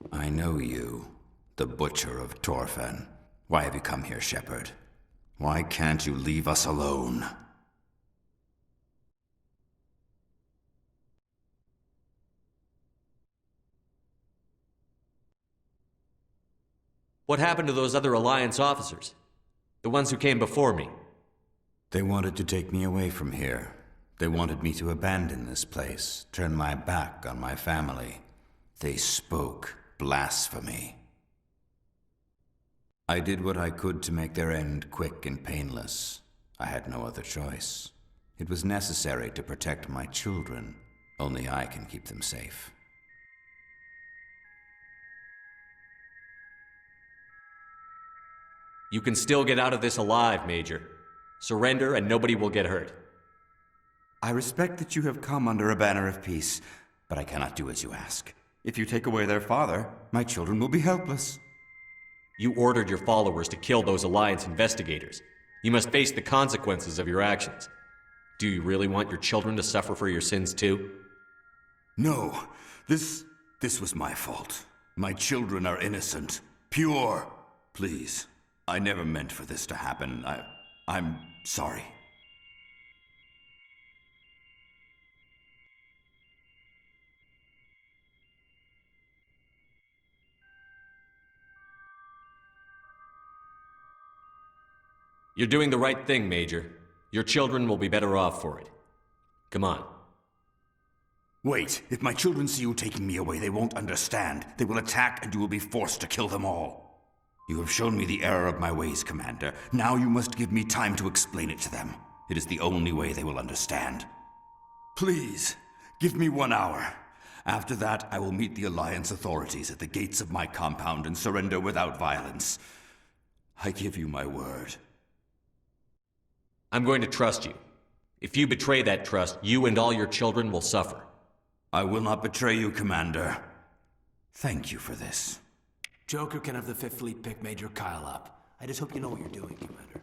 I know you, the Butcher of Torfen. Why have you come here, Shepard? Why can't you leave us alone? What happened to those other Alliance officers? The ones who came before me? They wanted to take me away from here. They wanted me to abandon this place, turn my back on my family. They spoke blasphemy. I did what I could to make their end quick and painless. I had no other choice. It was necessary to protect my children. Only I can keep them safe. You can still get out of this alive, Major. Surrender and nobody will get hurt. I respect that you have come under a banner of peace, but I cannot do as you ask. If you take away their father, my children will be helpless. You ordered your followers to kill those Alliance investigators. You must face the consequences of your actions. Do you really want your children to suffer for your sins too? No, this was my fault. My children are innocent, pure. Please, I never meant for this to happen. I'm sorry. You're doing the right thing, Major. Your children will be better off for it. Come on. Wait, if my children see you taking me away, they won't understand. They will attack and you will be forced to kill them all. You have shown me the error of my ways, Commander. Now you must give me time to explain it to them. It is the only way they will understand. Please, give me 1 hour. After that, I will meet the Alliance authorities at the gates of my compound and surrender without violence. I give you my word. I'm going to trust you. If you betray that trust, you and all your children will suffer. I will not betray you, Commander. Thank you for this. Joker can have the 5th Fleet pick Major Kyle up. I just hope you know what you're doing, Commander.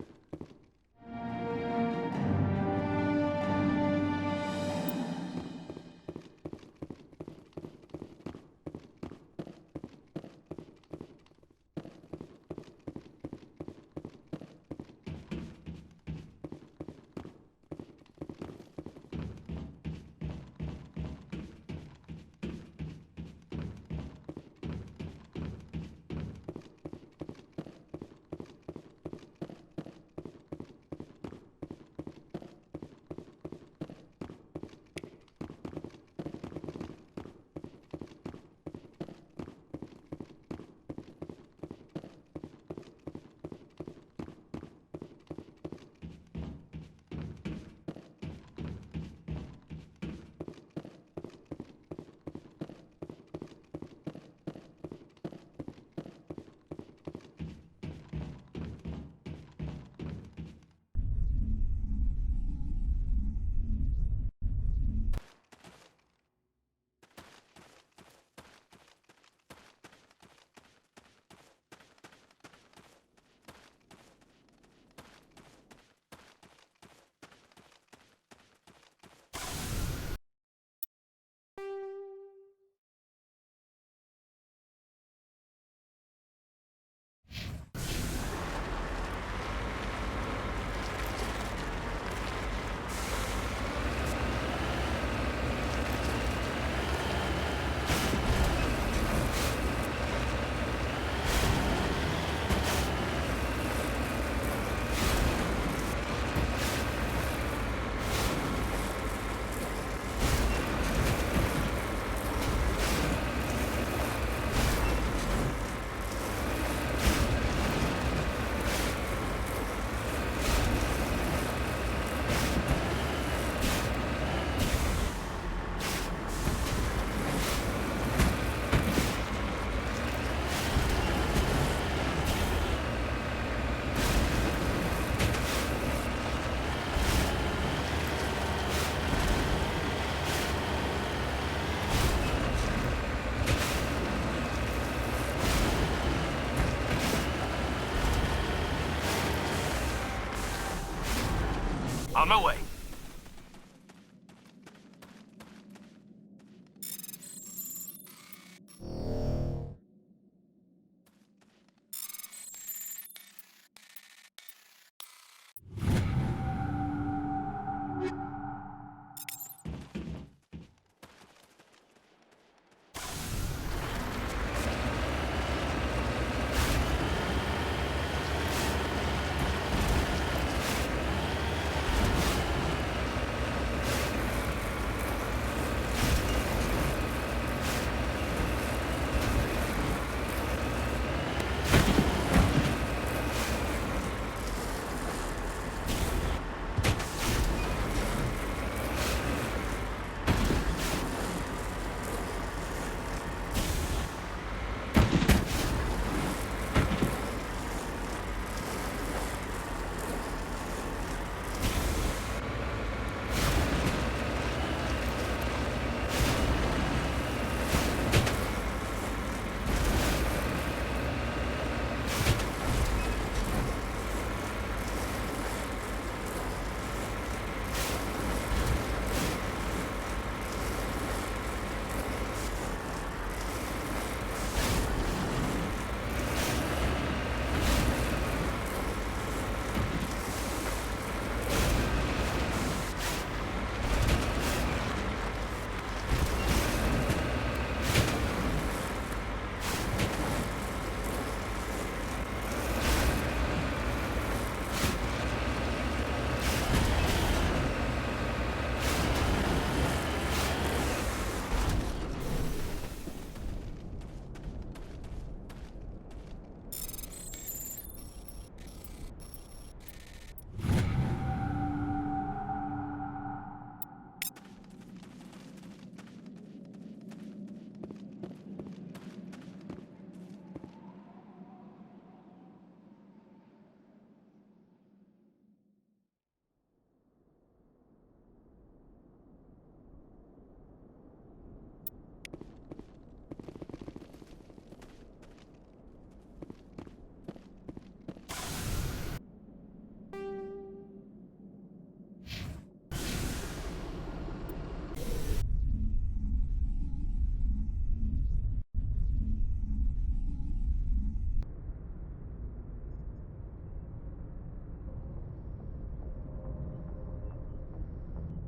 On my way.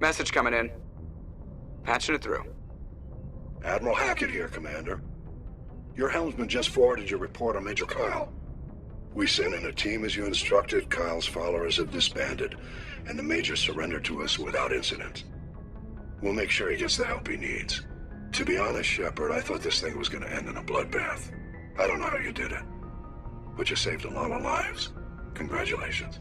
Message coming in. Patching it through. Admiral Hackett here, Commander. Your helmsman just forwarded your report on Major Kyle. We sent in a team as you instructed. Kyle's followers have disbanded, and the Major surrendered to us without incident. We'll make sure he gets the help he needs. To be honest, Shepard, I thought this thing was going to end in a bloodbath. I don't know how you did it, but you saved a lot of lives. Congratulations.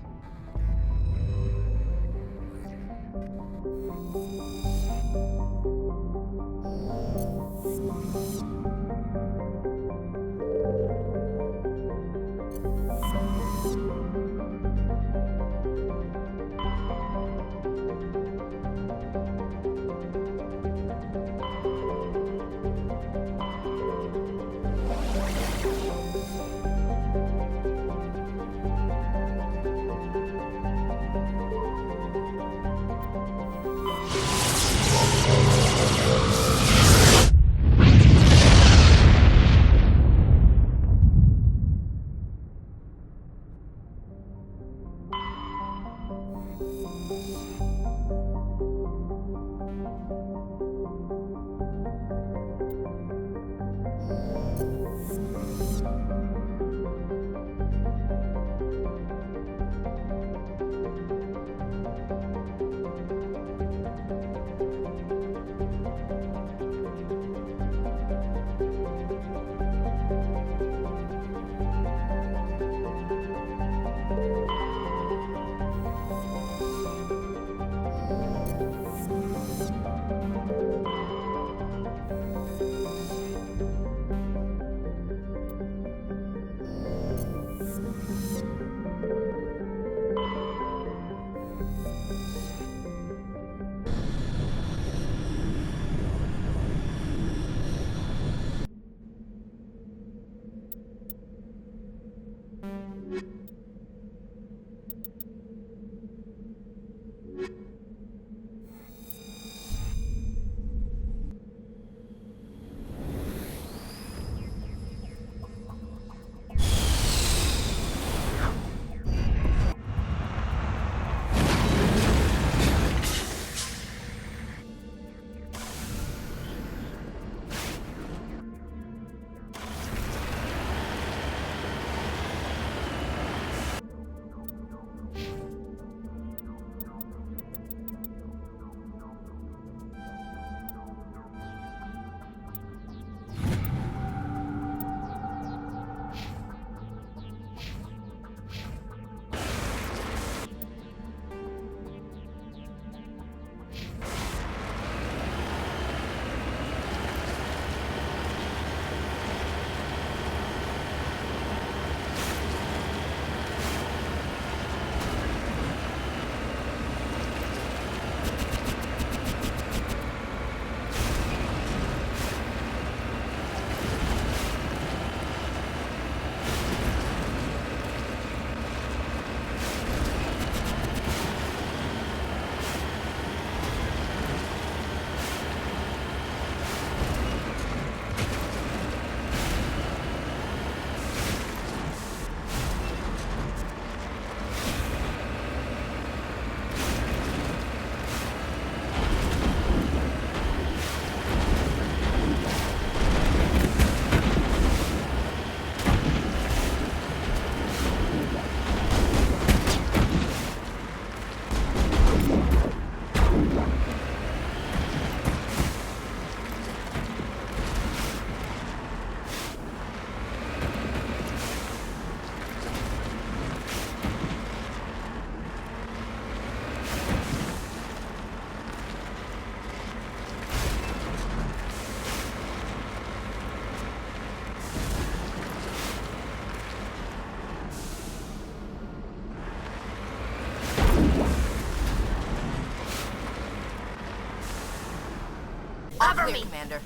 Commander.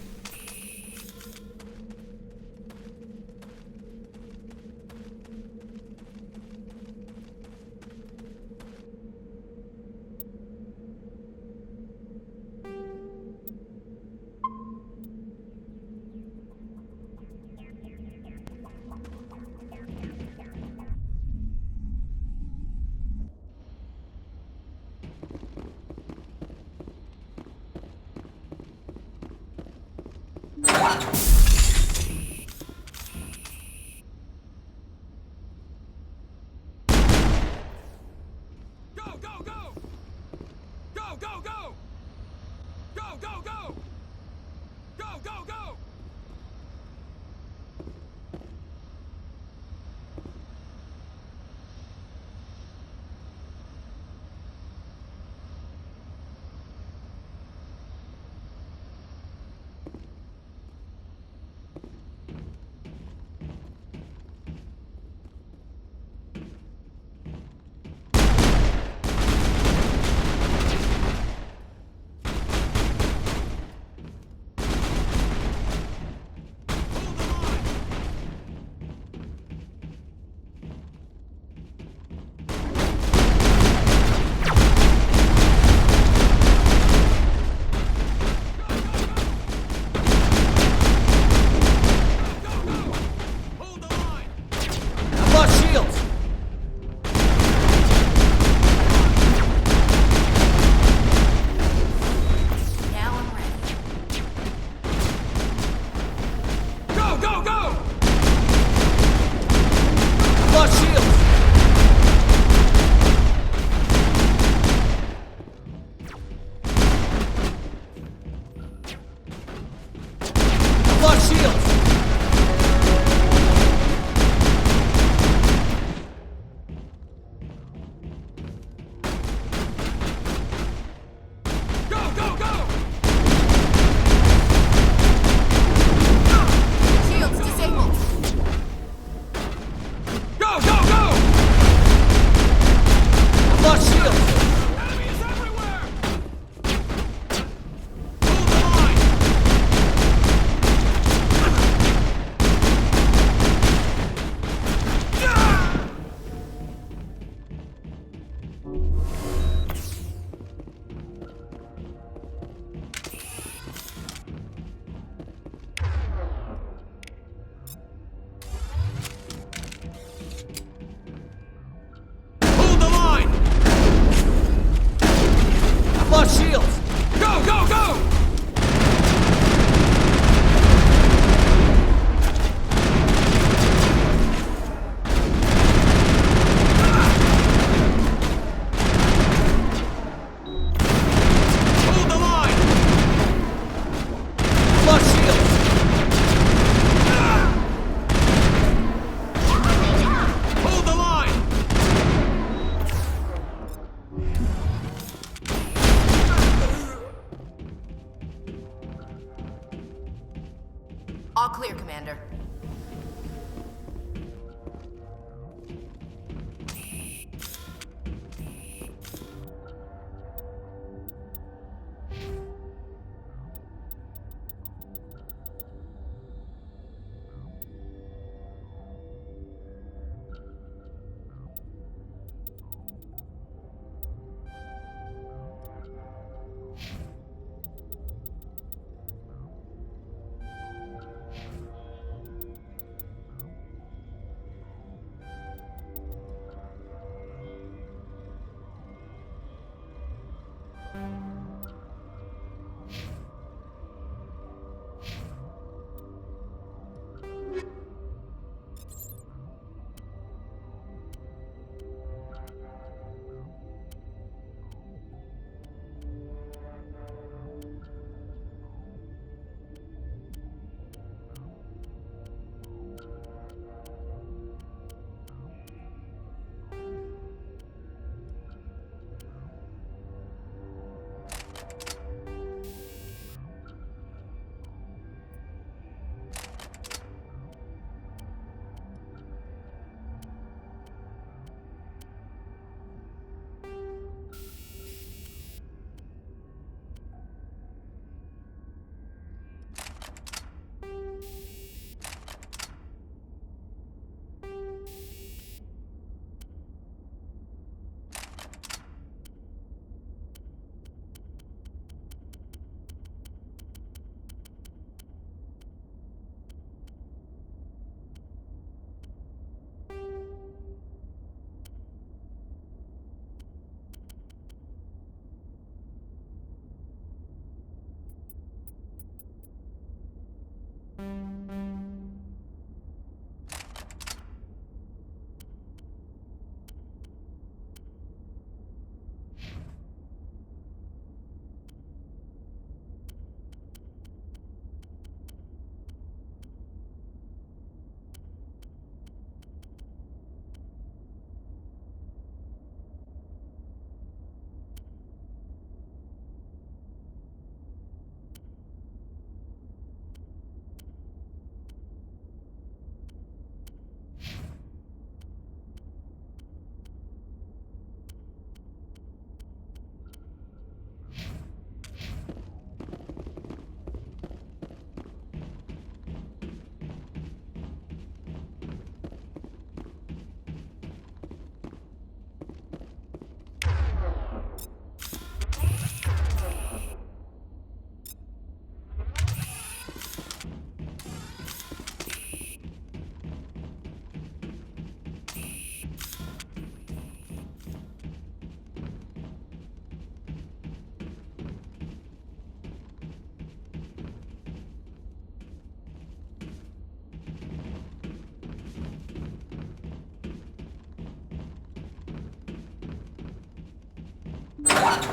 you